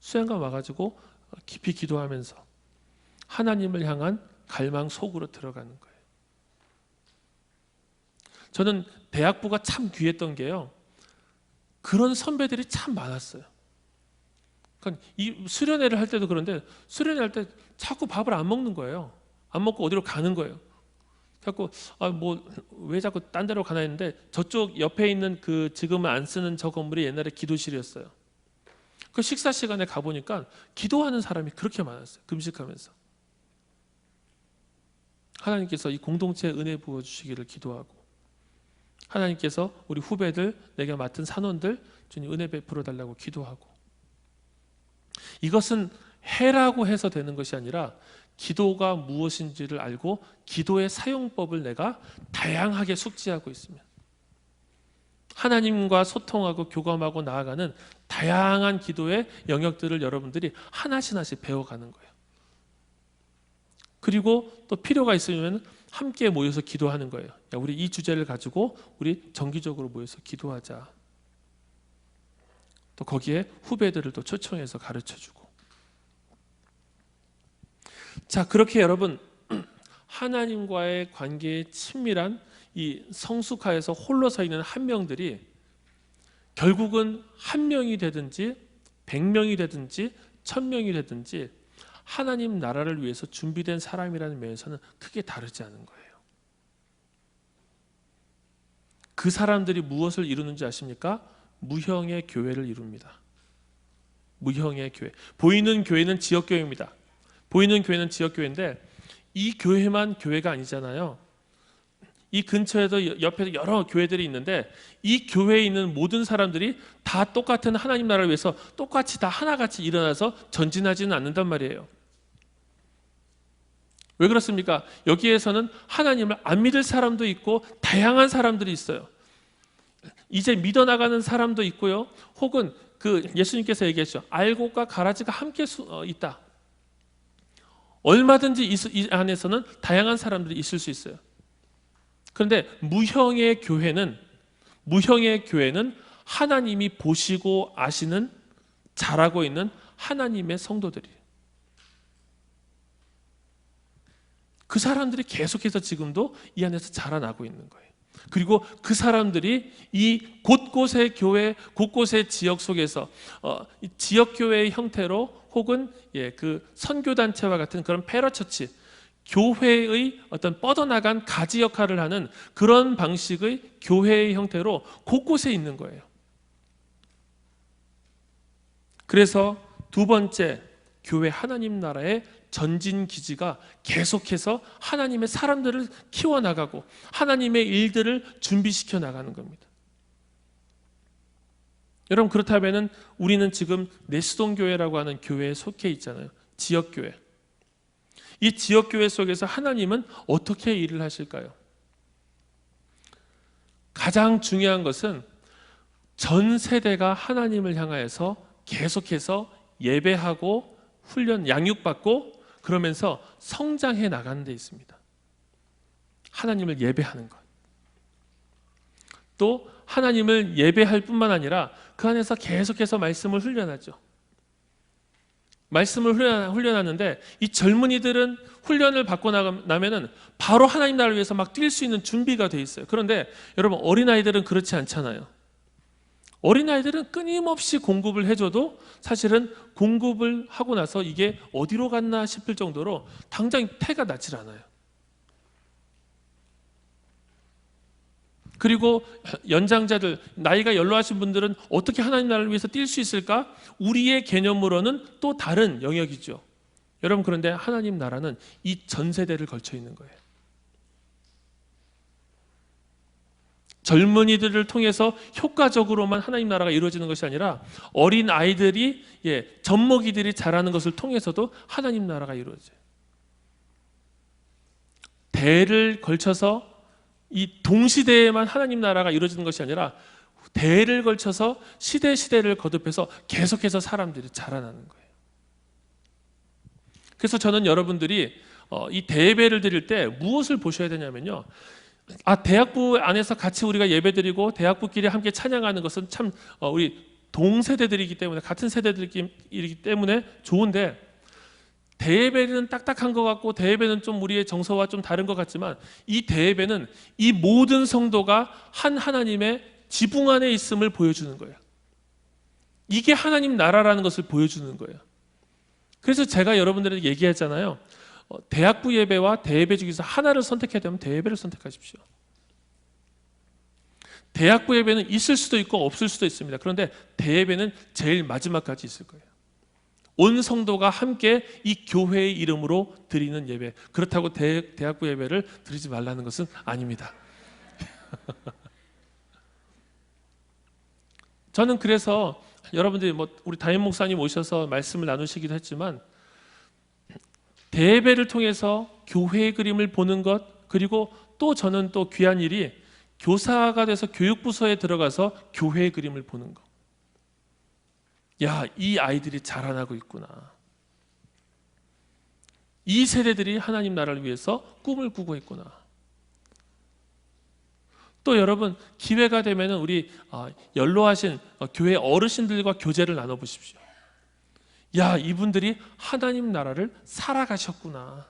수양관 와가지고 깊이 기도하면서 하나님을 향한 갈망 속으로 들어가는 거예요. 저는 대학부가 참 귀했던 게요, 그런 선배들이 참 많았어요. 그러니까 이 수련회를 할 때도 그런데, 수련회 할 때 자꾸 밥을 안 먹는 거예요. 안 먹고 어디로 가는 거예요. 자꾸 왜 자꾸 딴 데로 가나 했는데, 저쪽 옆에 있는 그 지금은 안 쓰는 저 건물이 옛날에 기도실이었어요. 그 식사 시간에 가보니까 기도하는 사람이 그렇게 많았어요. 금식하면서 하나님께서 이 공동체에 은혜 부어주시기를 기도하고, 하나님께서 우리 후배들, 내가 맡은 산원들 주님 은혜 베풀어 달라고 기도하고, 이것은 해라고 해서 되는 것이 아니라 기도가 무엇인지를 알고 기도의 사용법을 내가 다양하게 숙지하고 있으면 하나님과 소통하고 교감하고 나아가는 다양한 기도의 영역들을 여러분들이 하나씩 배워가는 거예요. 그리고 또 필요가 있으면 함께 모여서 기도하는 거예요. 야, 우리 이 주제를 가지고 우리 정기적으로 모여서 기도하자. 또 거기에 후배들을 또 초청해서 가르쳐주고. 자, 그렇게 여러분, 하나님과의 관계에 친밀한 이 성숙하에서 홀로 서 있는 한 명들이 결국은 한 명이 되든지 100명이 되든지 1000명이 되든지 하나님 나라를 위해서 준비된 사람이라는 면에서는 크게 다르지 않은 거예요. 그 사람들이 무엇을 이루는지 아십니까? 무형의 교회를 이룹니다. 무형의 교회. 보이는 교회는 지역교회입니다. 보이는 교회는 지역교회인데 이 교회만 교회가 아니잖아요. 이 근처에도 옆에도 여러 교회들이 있는데 이 교회에 있는 모든 사람들이 다 똑같은 하나님 나라를 위해서 똑같이 다 하나같이 일어나서 전진하지는 않는단 말이에요. 왜 그렇습니까? 여기에서는 하나님을 안 믿을 사람도 있고 다양한 사람들이 있어요. 이제 믿어나가는 사람도 있고요. 혹은 그 예수님께서 얘기했죠. 알곡과 가라지가 함께 있다. 얼마든지 이 안에서는 다양한 사람들이 있을 수 있어요. 그런데 무형의 교회는 하나님이 보시고 아시는, 잘하고 있는 하나님의 성도들이에요. 그 사람들이 계속해서 지금도 이 안에서 자라나고 있는 거예요. 그리고 그 사람들이 이 곳곳의 교회, 곳곳의 지역 속에서 이 지역 교회의 형태로 혹은 그 선교단체와 같은 그런 패러처치, 교회의 어떤 뻗어나간 가지 역할을 하는 그런 방식의 교회의 형태로 곳곳에 있는 거예요. 그래서 두 번째, 교회 하나님 나라의 전진 기지가 계속해서 하나님의 사람들을 키워나가고 하나님의 일들을 준비시켜 나가는 겁니다. 여러분, 그렇다면 우리는 지금 내수동교회라고 하는 교회에 속해 있잖아요. 지역교회. 이 지역교회 속에서 하나님은 어떻게 일을 하실까요? 가장 중요한 것은 전 세대가 하나님을 향하여서 계속해서 예배하고 훈련, 양육받고 그러면서 성장해 나가는 데 있습니다. 하나님을 예배하는 것. 또 하나님을 예배할 뿐만 아니라 그 안에서 계속해서 말씀을 훈련하죠. 말씀을 훈련하는데 이 젊은이들은 훈련을 받고 나면은 바로 하나님 나라를 위해서 막 뛸 수 있는 준비가 돼 있어요. 그런데 여러분, 어린아이들은 그렇지 않잖아요. 어린아이들은 끊임없이 공급을 해줘도 사실은 공급을 하고 나서 이게 어디로 갔나 싶을 정도로 당장 태가 나질 않아요. 그리고 연장자들, 나이가 연로하신 분들은 어떻게 하나님 나라를 위해서 뛸 수 있을까? 우리의 개념으로는 또 다른 영역이죠. 여러분, 그런데 하나님 나라는 이 전 세대를 걸쳐 있는 거예요. 젊은이들을 통해서 효과적으로만 하나님 나라가 이루어지는 것이 아니라 어린 아이들이, 젖먹이들이 자라는 것을 통해서도 하나님 나라가 이루어져요. 대를 걸쳐서 이 동시대에만 하나님 나라가 이루어지는 것이 아니라 대를 걸쳐서 시대를 거듭해서 계속해서 사람들이 자라나는 거예요. 그래서 저는 여러분들이 이 대예배를 드릴 때 무엇을 보셔야 되냐면요, 대학부 안에서 같이 우리가 예배드리고 대학부끼리 함께 찬양하는 것은 참 우리 동세대들이기 때문에, 같은 세대들이기 때문에 좋은데, 대예배는 딱딱한 것 같고 대예배는 좀 우리의 정서와 좀 다른 것 같지만, 이 대예배는 이 모든 성도가 한 하나님의 지붕 안에 있음을 보여주는 거예요. 이게 하나님 나라라는 것을 보여주는 거예요. 그래서 제가 여러분들에게 얘기했잖아요. 대학부 예배와 대예배 중에서 하나를 선택해야 되면 대예배를 선택하십시오. 대학부 예배는 있을 수도 있고 없을 수도 있습니다. 그런데 대예배는 제일 마지막까지 있을 거예요. 온 성도가 함께 이 교회의 이름으로 드리는 예배. 그렇다고 대학부 예배를 드리지 말라는 것은 아닙니다. 저는 그래서 여러분들이 우리 담임 목사님 오셔서 말씀을 나누시기도 했지만, 대예배를 통해서 교회의 그림을 보는 것, 그리고 또 저는 또 귀한 일이 교사가 돼서 교육부서에 들어가서 교회의 그림을 보는 것. 야, 이 아이들이 자라나고 있구나. 이 세대들이 하나님 나라를 위해서 꿈을 꾸고 있구나. 또 여러분, 기회가 되면 우리 연로하신 교회 어르신들과 교제를 나눠보십시오. 야, 이분들이 하나님 나라를 살아가셨구나.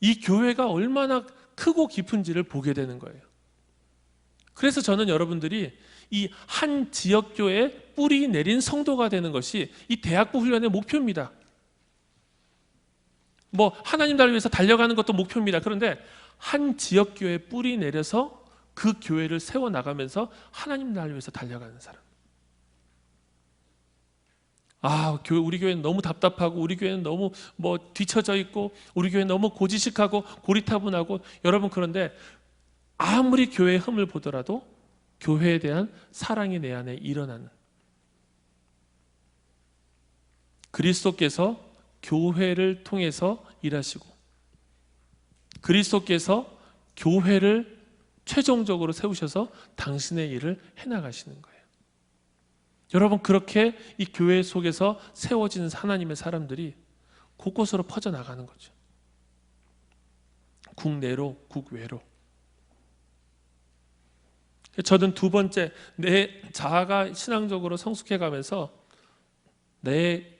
이 교회가 얼마나 크고 깊은지를 보게 되는 거예요. 그래서 저는 여러분들이 이 한 지역교회에 뿌리 내린 성도가 되는 것이 이 대학부 훈련의 목표입니다. 하나님 나라를 위해서 달려가는 것도 목표입니다. 그런데 한 지역교회에 뿌리 내려서 그 교회를 세워나가면서 하나님 나라를 위해서 달려가는 사람. 우리 교회는 너무 답답하고, 우리 교회는 너무 뒤처져 있고, 우리 교회는 너무 고지식하고 고리타분하고. 여러분, 그런데 아무리 교회의 흠을 보더라도 교회에 대한 사랑이 내 안에 일어나는, 그리스도께서 교회를 통해서 일하시고 그리스도께서 교회를 최종적으로 세우셔서 당신의 일을 해나가시는 거예요. 여러분, 그렇게 이 교회 속에서 세워진 하나님의 사람들이 곳곳으로 퍼져나가는 거죠. 국내로, 국외로. 저는 두 번째, 내 자아가 신앙적으로 성숙해가면서 내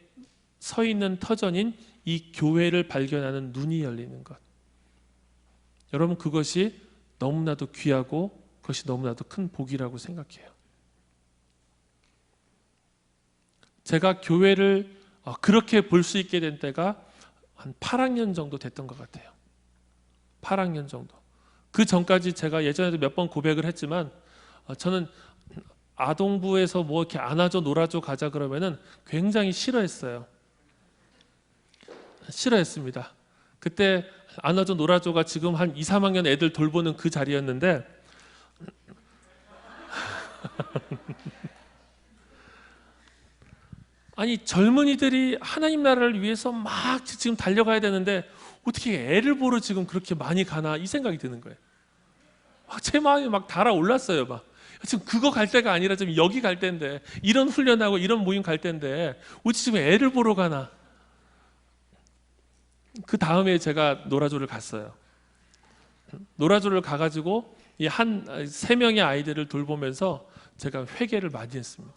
서 있는 터전인 이 교회를 발견하는 눈이 열리는 것. 여러분, 그것이 너무나도 귀하고 그것이 너무나도 큰 복이라고 생각해요. 제가 교회를 그렇게 볼 수 있게 된 때가 한 8학년 정도 됐던 것 같아요. 8학년 정도. 그 전까지 제가 예전에도 몇 번 고백을 했지만 저는 아동부에서 뭐 이렇게 안아줘 놀아줘 가자 그러면은 굉장히 싫어했어요. 싫어했습니다. 그때 안아줘 놀아줘가 지금 한 2, 3학년 애들 돌보는 그 자리였는데 아니, 젊은이들이 하나님 나라를 위해서 막 지금 달려가야 되는데 어떻게 애를 보러 지금 그렇게 많이 가나, 이 생각이 드는 거예요. 제 마음이 막 달아올랐어요. 막 지금 그거 갈 때가 아니라 지금 여기 갈 때인데, 이런 훈련하고 이런 모임 갈 때인데 어찌 지금 애를 보러 가나. 그 다음에 제가 노라조를 갔어요. 노라조를 가가지고 이 한 3명의 아이들을 돌보면서 제가 회개를 많이 했습니다.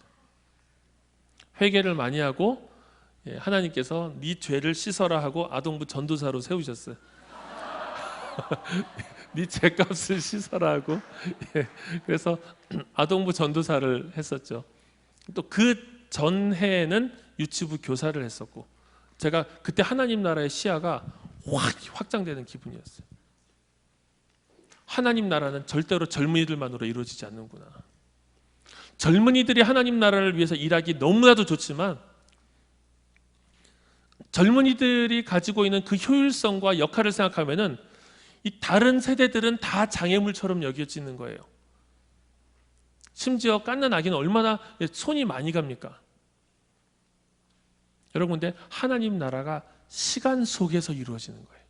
회개를 많이 하고 하나님께서 네 죄를 씻어라 하고 아동부 전도사로 세우셨어요. 네 죄값을 씻어라 하고. 그래서 아동부 전도사를 했었죠. 또 그 전해에는 유치부 교사를 했었고, 제가 그때 하나님 나라의 시야가 확 확장되는 기분이었어요. 하나님 나라는 절대로 젊은이들만으로 이루어지지 않는구나. 젊은이들이 하나님 나라를 위해서 일하기 너무나도 좋지만 젊은이들이 가지고 있는 그 효율성과 역할을 생각하면은 이 다른 세대들은 다 장애물처럼 여겨지는 거예요. 심지어 깎는 아기는 얼마나 손이 많이 갑니까? 여러분, 근데 하나님 나라가 시간 속에서 이루어지는 거예요.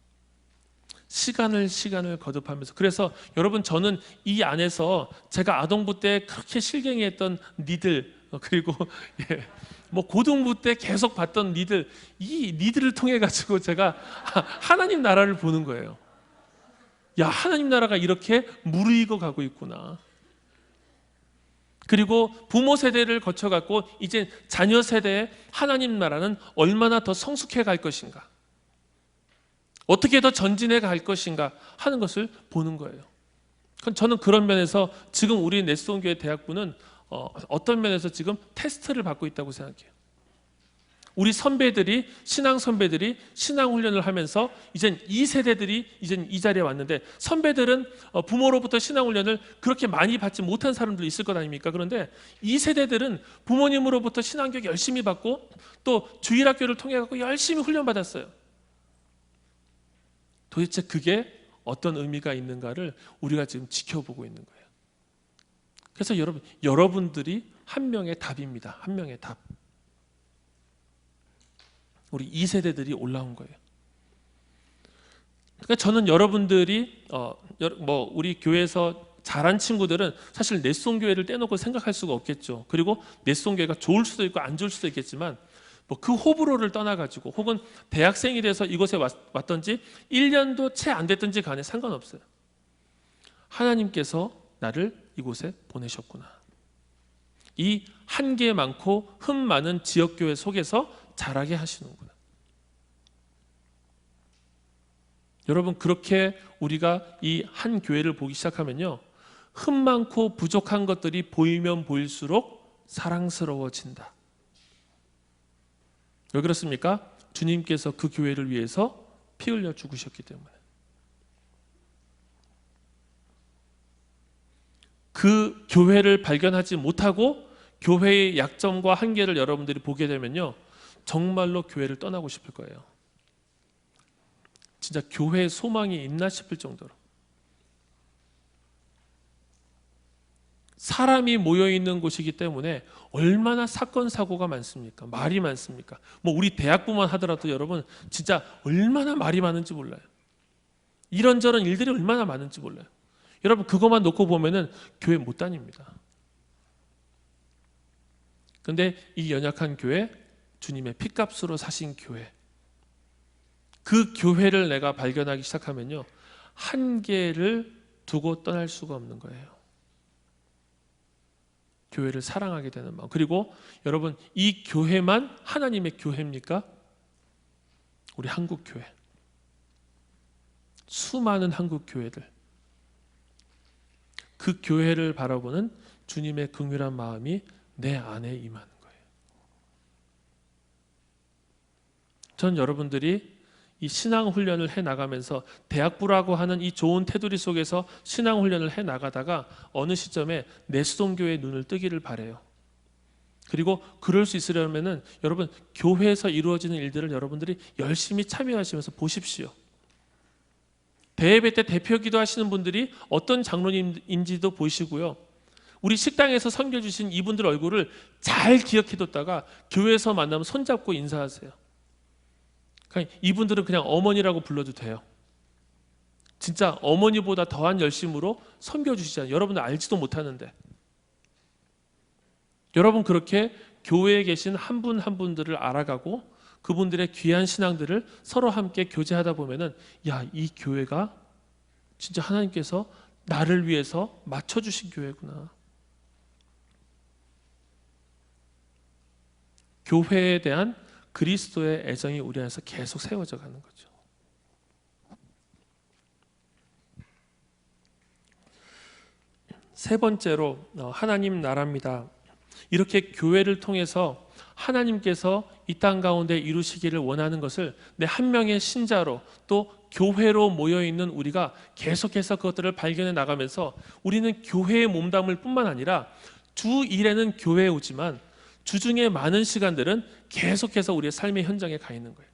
시간을 거듭하면서. 그래서 여러분, 저는 이 안에서 제가 아동부 때 그렇게 실갱이했던 니들, 그리고 뭐 고등부 때 계속 봤던 니들, 이 니들을 통해 가지고 제가 하나님 나라를 보는 거예요. 야, 하나님 나라가 이렇게 무르익어 가고 있구나. 그리고 부모 세대를 거쳐갖고 이제 자녀 세대의 하나님 나라는 얼마나 더 성숙해 갈 것인가, 어떻게 더 전진해 갈 것인가 하는 것을 보는 거예요. 저는 그런 면에서 지금 우리 넷송교회 대학부는 어떤 면에서 지금 테스트를 받고 있다고 생각해요. 우리 선배들이, 신앙 선배들이 신앙 훈련을 하면서 이젠 이 세대들이 이젠 이 자리에 왔는데, 선배들은 부모로부터 신앙 훈련을 그렇게 많이 받지 못한 사람들이 있을 것 아닙니까? 그런데 이 세대들은 부모님으로부터 신앙교육 열심히 받고 또 주일학교를 통해 갖고 열심히 훈련 받았어요. 도대체 그게 어떤 의미가 있는가를 우리가 지금 지켜보고 있는 거예요. 그래서 여러분들이 한 명의 답입니다. 한 명의 답. 우리 2세대들이 올라온 거예요. 그러니까 저는 여러분들이 우리 교회에서 자란 친구들은 사실 넷송교회를 떼놓고 생각할 수가 없겠죠. 그리고 넷송교회가 좋을 수도 있고 안 좋을 수도 있겠지만 그 호불호를 떠나가지고, 혹은 대학생이 돼서 이곳에 왔던지 1년도 채 안 됐든지 간에 상관없어요. 하나님께서 나를 이곳에 보내셨구나. 이 한계 많고 흠 많은 지역교회 속에서 자라게 하시는구나. 여러분, 그렇게 우리가 이 한 교회를 보기 시작하면요, 흠 많고 부족한 것들이 보이면 보일수록 사랑스러워진다. 왜 그렇습니까? 주님께서 그 교회를 위해서 피 흘려 죽으셨기 때문에. 그 교회를 발견하지 못하고 교회의 약점과 한계를 여러분들이 보게 되면요, 정말로 교회를 떠나고 싶을 거예요. 진짜 교회에 소망이 있나 싶을 정도로. 사람이 모여있는 곳이기 때문에 얼마나 사건 사고가 많습니까? 말이 많습니까? 뭐 우리 대학부만 하더라도 여러분 진짜 얼마나 말이 많은지 몰라요. 이런저런 일들이 얼마나 많은지 몰라요. 여러분, 그것만 놓고 보면은 교회 못 다닙니다. 근데 이 연약한 교회, 주님의 피값으로 사신 교회, 그 교회를 내가 발견하기 시작하면요, 한계를 두고 떠날 수가 없는 거예요. 교회를 사랑하게 되는 마음. 그리고 여러분, 이 교회만 하나님의 교회입니까? 우리 한국교회, 수많은 한국 교회들, 그 교회를 바라보는 주님의 긍휼한 마음이 내 안에 임하는 거예요. 전 여러분들이 이 신앙훈련을 해나가면서 대학부라고 하는 이 좋은 테두리 속에서 신앙훈련을 해나가다가 어느 시점에 내수동교회의 눈을 뜨기를 바라요. 그리고 그럴 수 있으려면 여러분, 교회에서 이루어지는 일들을 여러분들이 열심히 참여하시면서 보십시오. 대예배 때 대표기도 하시는 분들이 어떤 장로님인지도 보시고요. 우리 식당에서 섬겨주신 이분들 얼굴을 잘 기억해뒀다가 교회에서 만나면 손잡고 인사하세요. 그러니까 이분들은 그냥 어머니라고 불러도 돼요. 진짜 어머니보다 더한 열심으로 섬겨주시잖아요. 여러분들 알지도 못하는데. 여러분 그렇게 교회에 계신 한 분 한 분들을 알아가고 그분들의 귀한 신앙들을 서로 함께 교제하다 보면은, 야, 이 교회가 진짜 하나님께서 나를 위해서 맞춰주신 교회구나. 교회에 대한 그리스도의 애정이 우리 안에서 계속 세워져 가는 거죠. 세 번째로 하나님 나라입니다. 이렇게 교회를 통해서 하나님께서 이 땅 가운데 이루시기를 원하는 것을 내 한 명의 신자로 또 교회로 모여있는 우리가 계속해서 그것들을 발견해 나가면서 우리는 교회에 몸담을 뿐만 아니라 주 1회는 교회에 오지만 주중에 많은 시간들은 계속해서 우리의 삶의 현장에 가 있는 거예요.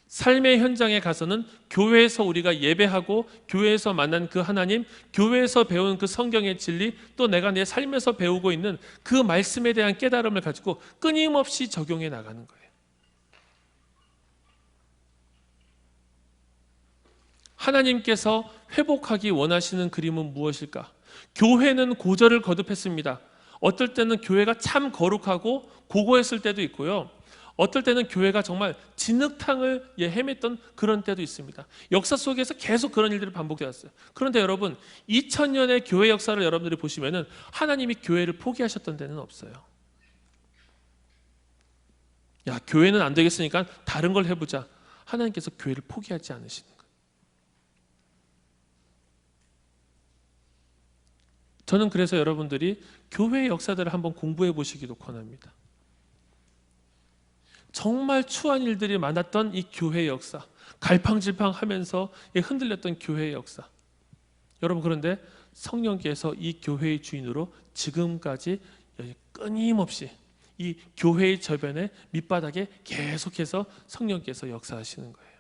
삶의 현장에 가서는 교회에서 우리가 예배하고 교회에서 만난 그 하나님, 교회에서 배운 그 성경의 진리, 또 내가 내 삶에서 배우고 있는 그 말씀에 대한 깨달음을 가지고 끊임없이 적용해 나가는 거예요. 하나님께서 회복하기 원하시는 그림은 무엇일까? 교회는 고절을 거듭했습니다. 어떨 때는 교회가 참 거룩하고 고고했을 때도 있고요. 어떨 때는 교회가 정말 진흙탕을 헤맸던 그런 때도 있습니다. 역사 속에서 계속 그런 일들이 반복되었어요. 그런데 여러분, 2000년의 교회 역사를 여러분들이 보시면은 하나님이 교회를 포기하셨던 데는 없어요. 야, 교회는 안 되겠으니까 다른 걸 해보자. 하나님께서 교회를 포기하지 않으시는 거예요. 저는 그래서 여러분들이 교회의 역사들을 한번 공부해 보시기도 권합니다. 정말 추한 일들이 많았던 이 교회의 역사, 갈팡질팡하면서 흔들렸던 교회의 역사. 여러분, 그런데 성령께서 이 교회의 주인으로 지금까지 끊임없이 이 교회의 저변에 밑바닥에 계속해서 성령께서 역사하시는 거예요.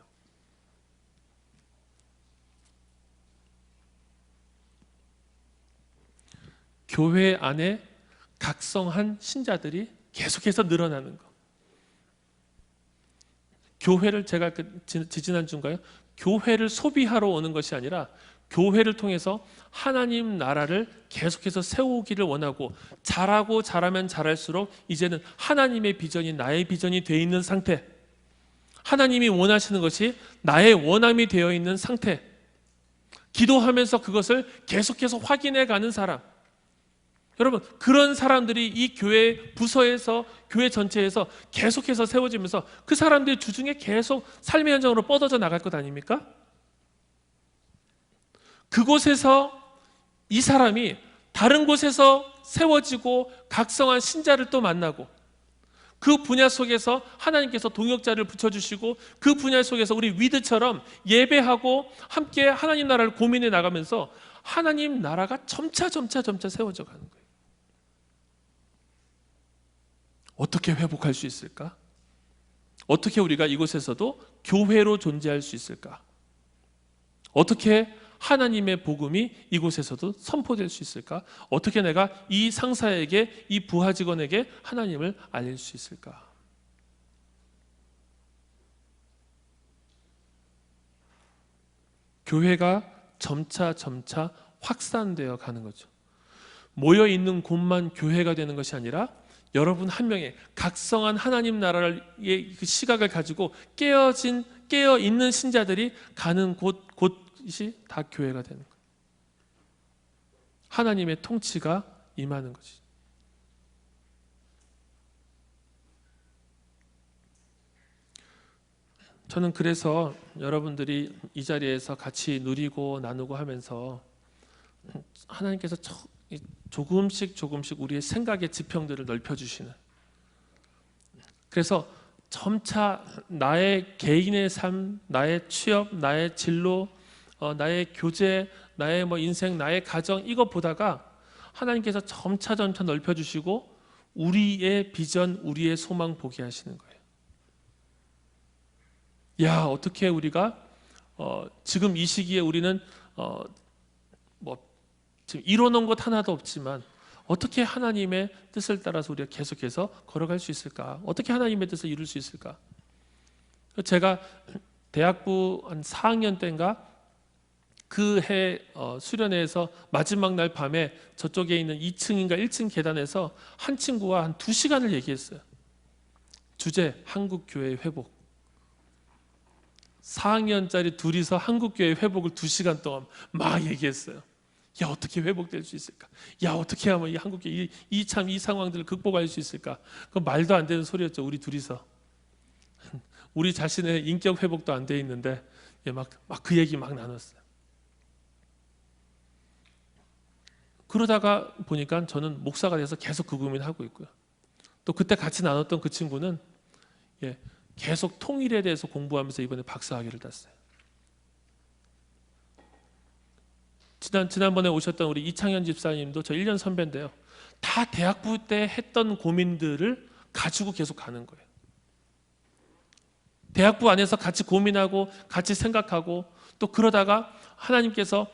교회 안에 각성한 신자들이 계속해서 늘어나는 것. 교회를 제가 지지난주인가요? 교회를 소비하러 오는 것이 아니라 교회를 통해서 하나님 나라를 계속해서 세우기를 원하고, 잘하고 잘하면 잘할수록 이제는 하나님의 비전이 나의 비전이 되어 있는 상태, 하나님이 원하시는 것이 나의 원함이 되어 있는 상태, 기도하면서 그것을 계속해서 확인해 가는 사람. 여러분, 그런 사람들이 이 교회 부서에서, 교회 전체에서 계속해서 세워지면서 그 사람들이 주중에 계속 삶의 현장으로 뻗어져 나갈 것 아닙니까? 그곳에서 이 사람이 다른 곳에서 세워지고 각성한 신자를 또 만나고, 그 분야 속에서 하나님께서 동역자를 붙여주시고, 그 분야 속에서 우리 위드처럼 예배하고 함께 하나님 나라를 고민해 나가면서 하나님 나라가 점차 세워져 가는 거예요. 어떻게 회복할 수 있을까? 어떻게 우리가 이곳에서도 교회로 존재할 수 있을까? 어떻게 하나님의 복음이 이곳에서도 선포될 수 있을까? 어떻게 내가 이 상사에게, 이 부하 직원에게 하나님을 알릴 수 있을까? 교회가 점차 확산되어 가는 거죠. 모여 있는 곳만 교회가 되는 것이 아니라 여러분 한 명의 각성한 하나님 나라의 그 시각을 가지고 깨어 있는 신자들이 가는 곳이 다 교회가 되는 거예요. 하나님의 통치가 임하는 거지. 저는 그래서 여러분들이 이 자리에서 같이 누리고 나누고 하면서 하나님께서 조금씩 우리의 생각의 지평들을 넓혀주시는, 그래서 점차 나의 개인의 삶, 나의 취업, 나의 진로, 나의 교제, 나의 인생, 나의 가정, 이거 보다가 하나님께서 점차 넓혀주시고 우리의 비전, 우리의 소망 보게 하시는 거예요. 야, 어떻게 우리가 지금 이 시기에 우리는 지금 이뤄놓은 것 하나도 없지만 어떻게 하나님의 뜻을 따라서 우리가 계속해서 걸어갈 수 있을까? 어떻게 하나님의 뜻을 이룰 수 있을까? 제가 대학부 한 4학년 때인가 그 해 수련회에서 마지막 날 밤에 저쪽에 있는 2층인가 1층 계단에서 한 친구와 한 2시간을 얘기했어요. 주제 한국교회 회복. 4학년짜리 둘이서 한국교회 회복을 2시간 동안 막 얘기했어요. 야, 어떻게 회복될 수 있을까? 야, 어떻게 하면 이 한국교회 이 상황들을 극복할 수 있을까? 그 말도 안 되는 소리였죠. 우리 둘이서 우리 자신의 인격 회복도 안 돼 있는데 막 그 얘기 막 나눴어요. 그러다가 보니까 저는 목사가 돼서 계속 그 고민하고 있고요. 또 그때 같이 나눴던 그 친구는 계속 통일에 대해서 공부하면서 이번에 박사학위를 땄어요. 지난번에 오셨던 우리 이창현 집사님도 저 1년 선배인데요. 다 대학부 때 했던 고민들을 가지고 계속 가는 거예요. 대학부 안에서 같이 고민하고 같이 생각하고 또 그러다가 하나님께서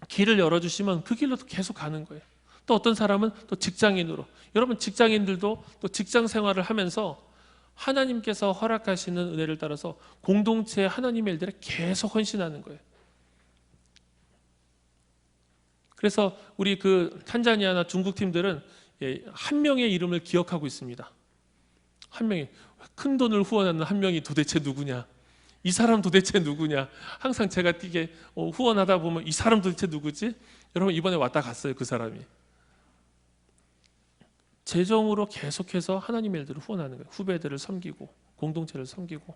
길을 열어주시면 그 길로 계속 가는 거예요. 또 어떤 사람은 또 직장인으로, 여러분 직장인들도 또 직장 생활을 하면서 하나님께서 허락하시는 은혜를 따라서 공동체의 하나님의 일들에 계속 헌신하는 거예요. 그래서 우리 그 탄자니아나 중국 팀들은 한 명의 이름을 기억하고 있습니다. 한 명이, 큰 돈을 후원하는 한 명이 도대체 누구냐? 이 사람 도대체 누구냐? 항상 제가 이게 후원하다 보면 이 사람 도대체 누구지? 여러분 이번에 왔다 갔어요. 그 사람이 재정으로 계속해서 하나님의 일들을 후원하는 거예요. 후배들을 섬기고 공동체를 섬기고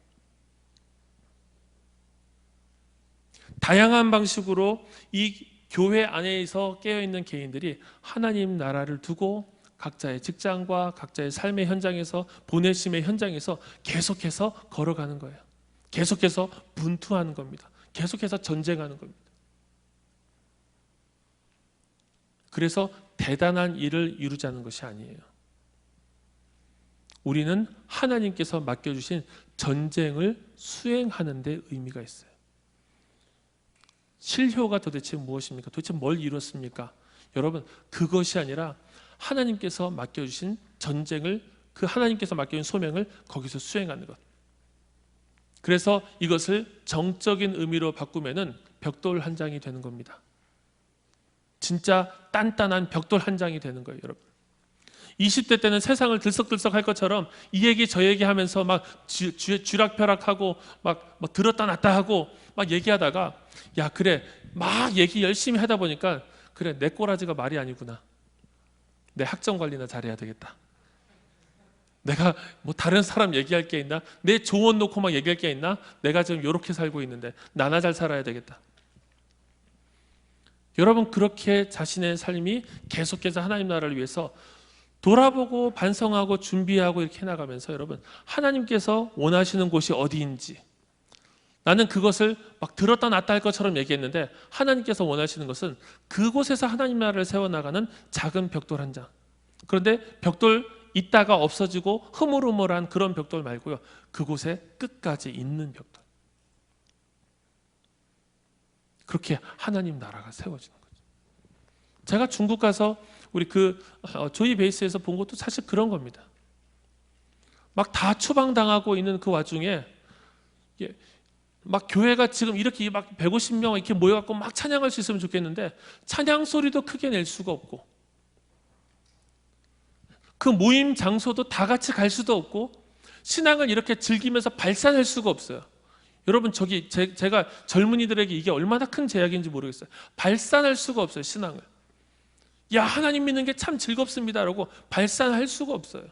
다양한 방식으로 이 교회 안에서 깨어있는 개인들이 하나님 나라를 두고 각자의 직장과 각자의 삶의 현장에서, 보내심의 현장에서 계속해서 걸어가는 거예요. 계속해서 분투하는 겁니다. 계속해서 전쟁하는 겁니다. 그래서 대단한 일을 이루자는 것이 아니에요. 우리는 하나님께서 맡겨주신 전쟁을 수행하는 데 의미가 있어요. 실효가 도대체 무엇입니까? 도대체 뭘 이뤘습니까? 여러분, 그것이 아니라 하나님께서 맡겨주신 전쟁을, 그 하나님께서 맡겨준 소명을 거기서 수행하는 것. 그래서 이것을 정적인 의미로 바꾸면은 벽돌 한 장이 되는 겁니다. 진짜 단단한 벽돌 한 장이 되는 거예요, 여러분. 20대 때는 세상을 들썩들썩 할 것처럼 이 얘기 저 얘기 하면서 막 쥐락펴락하고 막 들었다 놨다 하고 막 얘기하다가 야, 그래, 막 얘기 열심히 하다 보니까 그래, 내 꼬라지가 말이 아니구나. 내 학점 관리나 잘해야 되겠다. 내가 다른 사람 얘기할 게 있나? 내 조언 놓고 막 얘기할 게 있나? 내가 지금 이렇게 살고 있는데 나나 잘 살아야 되겠다. 여러분, 그렇게 자신의 삶이 계속해서 하나님 나라를 위해서 돌아보고 반성하고 준비하고 이렇게 해나가면서 여러분, 하나님께서 원하시는 곳이 어디인지, 나는 그것을 막 들었다 놨다 할 것처럼 얘기했는데 하나님께서 원하시는 것은 그곳에서 하나님 나라를 세워나가는 작은 벽돌 한 장. 그런데 벽돌 있다가 없어지고 흐물흐물한 그런 벽돌 말고요, 그곳에 끝까지 있는 벽돌. 그렇게 하나님 나라가 세워지는 거죠. 제가 중국 가서 우리 조이 베이스에서 본 것도 사실 그런 겁니다. 막 다 추방당하고 있는 그 와중에 막 교회가 지금 이렇게 막 150명 이렇게 모여갖고 막 찬양할 수 있으면 좋겠는데 찬양 소리도 크게 낼 수가 없고, 그 모임 장소도 다 같이 갈 수도 없고, 신앙을 이렇게 즐기면서 발산할 수가 없어요. 여러분, 제가 젊은이들에게 이게 얼마나 큰 제약인지 모르겠어요. 발산할 수가 없어요, 신앙을. 야, 하나님 믿는 게 참 즐겁습니다라고 발산할 수가 없어요.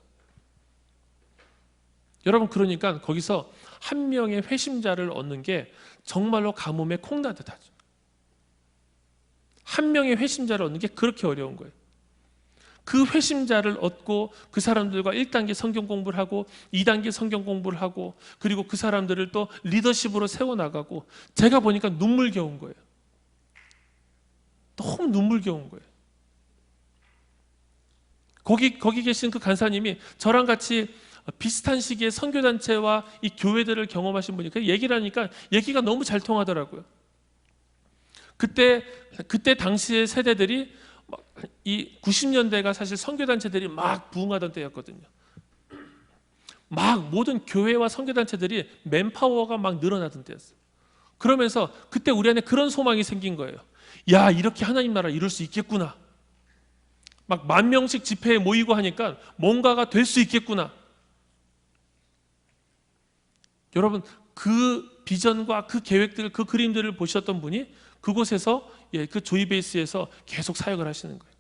여러분, 그러니까 거기서 한 명의 회심자를 얻는 게 정말로 가뭄에 콩나듯 하죠. 한 명의 회심자를 얻는 게 그렇게 어려운 거예요. 그 회심자를 얻고 그 사람들과 1단계 성경 공부를 하고 2단계 성경 공부를 하고 그리고 그 사람들을 또 리더십으로 세워나가고 제가 보니까 눈물겨운 거예요. 너무 눈물겨운 거예요. 거기 계신 그 간사님이 저랑 같이 비슷한 시기에 선교단체와 이 교회들을 경험하신 분이 그 얘기를 하니까 얘기가 너무 잘 통하더라고요. 그때 당시의 세대들이 이 90년대가 사실 선교단체들이 막 부흥하던 때였거든요. 막 모든 교회와 선교단체들이 맨파워가 막 늘어나던 때였어요. 그러면서 그때 우리 안에 그런 소망이 생긴 거예요. 야, 이렇게 하나님 나라 이룰 수 있겠구나. 막 10,000명씩 집회에 모이고 하니까 뭔가가 될 수 있겠구나. 여러분, 그 비전과 그 계획들, 그 그림들을 보셨던 분이 그곳에서 그 조이베이스에서 계속 사역을 하시는 거예요.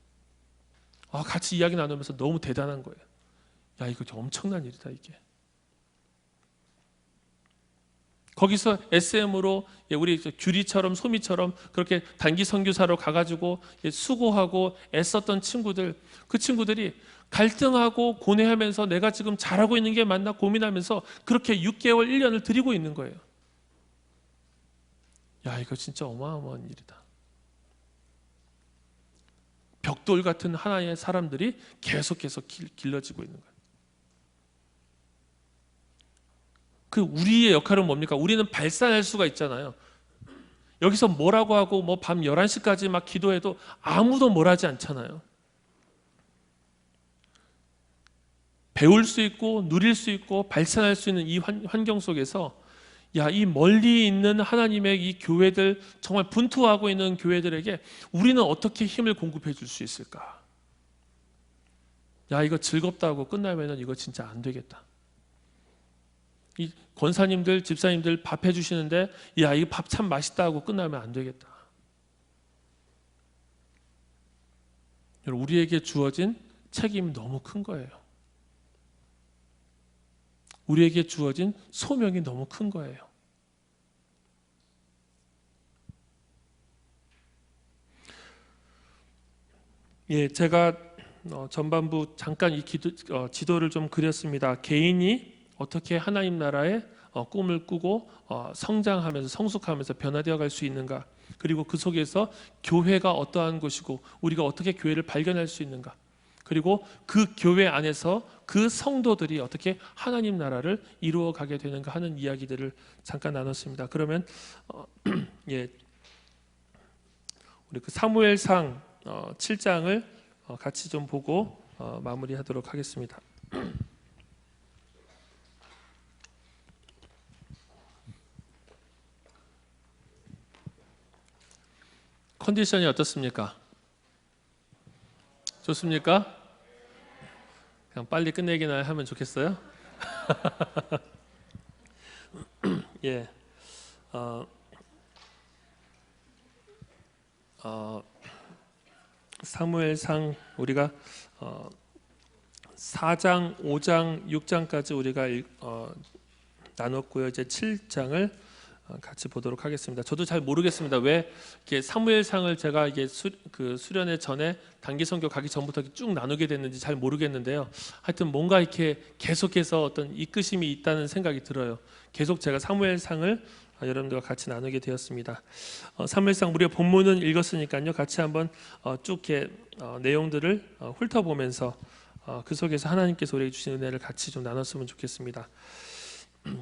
같이 이야기 나누면서 너무 대단한 거예요. 야, 이거 엄청난 일이다 이게. 거기서 SM으로 우리 규리처럼 소미처럼 그렇게 단기 선교사로 가가지고 수고하고 애썼던 친구들, 그 친구들이 갈등하고 고뇌하면서 내가 지금 잘하고 있는 게 맞나 고민하면서 그렇게 6개월, 1년을 드리고 있는 거예요. 야, 이거 진짜 어마어마한 일이다. 벽돌 같은 하나의 사람들이 계속해서 길러지고 있는 거예요. 그 우리의 역할은 뭡니까? 우리는 발산할 수가 있잖아요. 여기서 뭐라고 하고 뭐 밤 11시까지 막 기도해도 아무도 뭘 하지 않잖아요. 배울 수 있고 누릴 수 있고 발산할 수 있는 이 환경 속에서 야, 이 멀리 있는 하나님의 이 교회들, 정말 분투하고 있는 교회들에게 우리는 어떻게 힘을 공급해 줄 수 있을까? 야, 이거 즐겁다고 끝나면은 이거 진짜 안 되겠다. 이 권사님들, 집사님들 밥 해주시는데 야, 이거 밥 참 맛있다 하고 끝나면 안 되겠다. 여러분, 우리에게 주어진 책임이 너무 큰 거예요. 우리에게 주어진 소명이 너무 큰 거예요. 제가 전반부 잠깐 이 지도를 좀 그렸습니다. 개인이 어떻게 하나님 나라의 꿈을 꾸고 성장하면서 성숙하면서 변화되어 갈 수 있는가, 그리고 그 속에서 교회가 어떠한 곳이고 우리가 어떻게 교회를 발견할 수 있는가, 그리고 그 교회 안에서 그 성도들이 어떻게 하나님 나라를 이루어 가게 되는가 하는 이야기들을 잠깐 나눴습니다. 그러면 우리 그 사무엘상 7장을 같이 좀 보고 마무리하도록 하겠습니다. 컨디션이 어떻습니까? 좋습니까? 그냥 빨리 끝내기나 하면 좋겠어요. 사무엘상 우리가 4장, 5장, 6장까지 우리가 나눴고요. 이제 7장을 같이 보도록 하겠습니다. 저도 잘 모르겠습니다. 왜 이렇게 사무엘상을 제가 이게 수련회 전에 단기 선교 가기 전부터 쭉 나누게 됐는지 잘 모르겠는데요. 하여튼 뭔가 이렇게 계속해서 어떤 이끄심이 있다는 생각이 들어요. 계속 제가 사무엘상을 여러분들과 같이 나누게 되었습니다. 사무엘상 우리가 본문은 읽었으니까요. 같이 한번 쭉 이렇게 내용들을 훑어보면서 그 속에서 하나님께서 우리에게 주신 은혜를 같이 좀 나눴으면 좋겠습니다.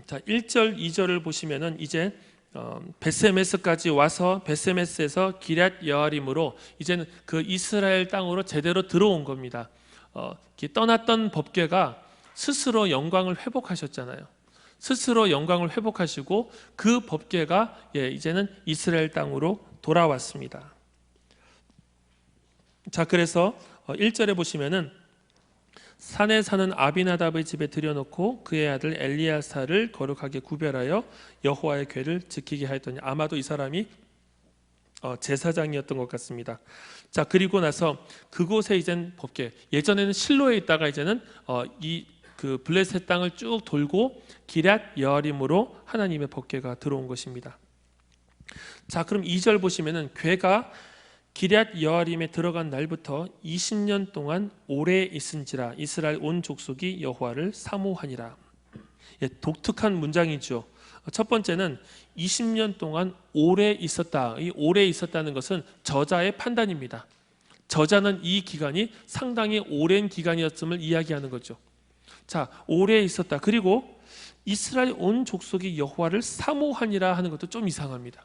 자, 1절, 2절을 보시면은 이제 베세메스까지 와서 베세메스에서 기럇 여아림으로 이제는 그 이스라엘 땅으로 제대로 들어온 겁니다. 떠났던 법궤가 스스로 영광을 회복하셨잖아요. 스스로 영광을 회복하시고 그 법궤가 이제는 이스라엘 땅으로 돌아왔습니다. 자, 그래서 1절에 보시면은 산에 사는 아비나답의 집에 들여놓고 그의 아들 엘리야사를 거룩하게 구별하여 여호와의 궤를 지키게 하였더니, 아마도 이 사람이 제사장이었던 것 같습니다. 자, 그리고 나서 그곳에 이젠 법궤, 예전에는 실로에 있다가 이제는 그 블레셋 땅을 쭉 돌고 기럇 여아림으로 하나님의 법궤가 들어온 것입니다. 자, 그럼 2절 보시면은 괴가 기럇 여아림에 들어간 날부터 20년 동안 오래 있은지라 이스라엘 온 족속이 여호와를 사모하니라. 예, 독특한 문장이죠. 첫 번째는 20년 동안 오래 있었다. 이 오래 있었다는 것은 저자의 판단입니다. 저자는 이 기간이 상당히 오랜 기간이었음을 이야기하는 거죠. 자, 오래 있었다. 그리고 이스라엘 온 족속이 여호와를 사모하니라 하는 것도 좀 이상합니다.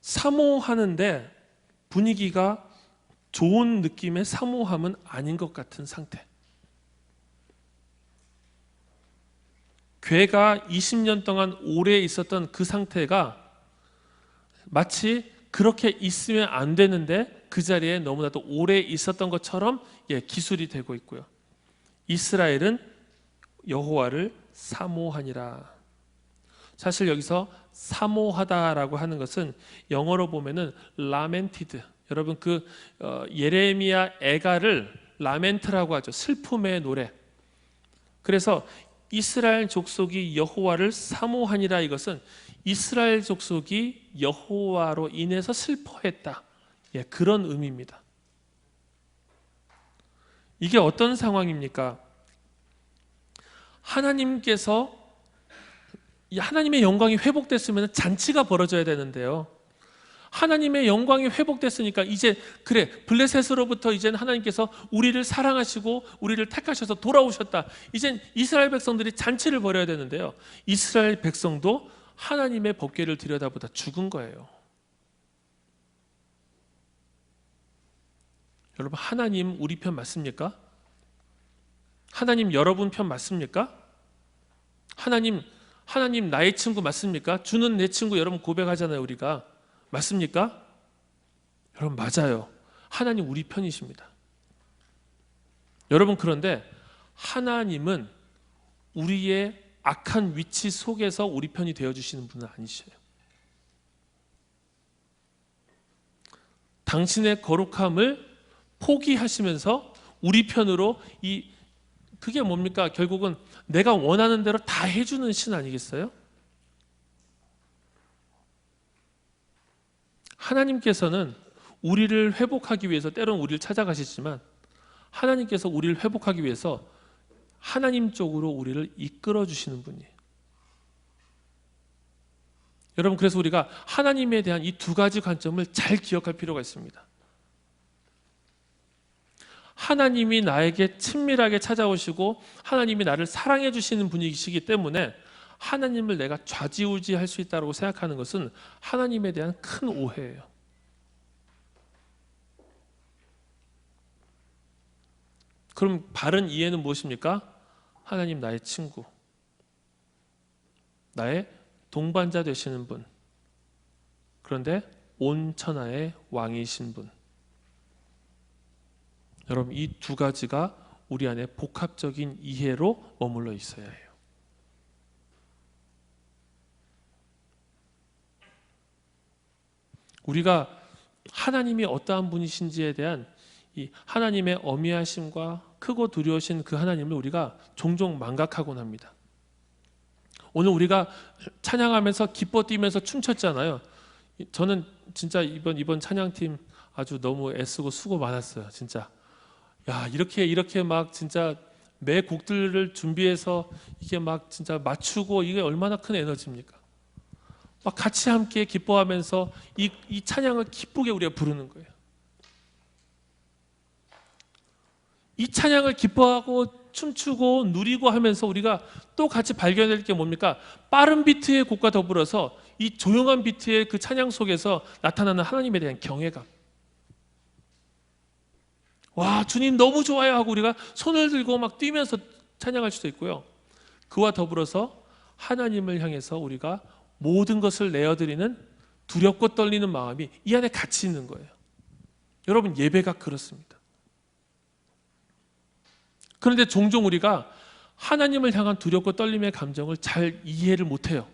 사모하는데 분위기가 좋은 느낌의 사모함은 아닌 것 같은 상태. 괴가 20년 동안 오래 있었던 그 상태가 마치 그렇게 있으면 안 되는데 그 자리에 너무나도 오래 있었던 것처럼 기술이 되고 있고요. 이스라엘은 여호와를 사모하니라. 사실 여기서 사모하다라고 하는 것은 영어로 보면은 lamented. 여러분 그 예레미야 애가를 라멘트라고 하죠. 슬픔의 노래. 그래서 이스라엘 족속이 여호와를 사모하니라, 이것은 이스라엘 족속이 여호와로 인해서 슬퍼했다. 그런 의미입니다. 이게 어떤 상황입니까? 하나님의 영광이 회복됐으면 잔치가 벌어져야 되는데요. 하나님의 영광이 회복됐으니까 이제 그래, 블레셋으로부터 이제는 하나님께서 우리를 사랑하시고 우리를 택하셔서 돌아오셨다. 이젠 이스라엘 백성들이 잔치를 벌여야 되는데요. 이스라엘 백성도 하나님의 법궤를 들여다보다 죽은 거예요. 여러분, 하나님 우리 편 맞습니까? 하나님 여러분 편 맞습니까? 하나님 나의 친구 맞습니까? 주는 내 친구, 여러분 고백하잖아요. 우리가 맞습니까? 여러분 맞아요. 하나님 우리 편이십니다. 여러분, 그런데 하나님은 우리의 악한 위치 속에서 우리 편이 되어주시는 분은 아니셔요. 당신의 거룩함을 포기하시면서 우리 편으로 그게 뭡니까? 결국은 내가 원하는 대로 다 해주는 신 아니겠어요? 하나님께서는 우리를 회복하기 위해서 때로는 우리를 찾아가시지만 하나님께서 우리를 회복하기 위해서 하나님 쪽으로 우리를 이끌어 주시는 분이에요. 여러분, 그래서 우리가 하나님에 대한 이 두 가지 관점을 잘 기억할 필요가 있습니다. 하나님이 나에게 친밀하게 찾아오시고 하나님이 나를 사랑해 주시는 분이시기 때문에 하나님을 내가 좌지우지할 수 있다고 생각하는 것은 하나님에 대한 큰 오해예요. 그럼 바른 이해는 무엇입니까? 하나님 나의 친구, 나의 동반자 되시는 분, 그런데 온 천하의 왕이신 분. 여러분, 이 두 가지가 우리 안에 복합적인 이해로 머물러 있어야 해요. 우리가 하나님이 어떠한 분이신지에 대한 이 하나님의 어미하심과 크고 두려우신 그 하나님을 우리가 종종 망각하곤 합니다. 오늘 우리가 찬양하면서 기뻐 뛰면서 춤췄잖아요. 저는 진짜 이번 찬양팀 아주 너무 애쓰고 수고 많았어요. 진짜. 야, 이렇게 막 진짜 매 곡들을 준비해서 이게 막 진짜 맞추고, 이게 얼마나 큰 에너지입니까? 막 같이 함께 기뻐하면서 이 찬양을 기쁘게 우리가 부르는 거예요. 이 찬양을 기뻐하고 춤추고 누리고 하면서 우리가 또 같이 발견할 게 뭡니까? 빠른 비트의 곡과 더불어서 이 조용한 비트의 그 찬양 속에서 나타나는 하나님에 대한 경외감. 와, 주님 너무 좋아요 하고 우리가 손을 들고 막 뛰면서 찬양할 수도 있고요. 그와 더불어서 하나님을 향해서 우리가 모든 것을 내어드리는 두렵고 떨리는 마음이 이 안에 같이 있는 거예요. 여러분, 예배가 그렇습니다. 그런데 종종 우리가 하나님을 향한 두렵고 떨림의 감정을 잘 이해를 못해요.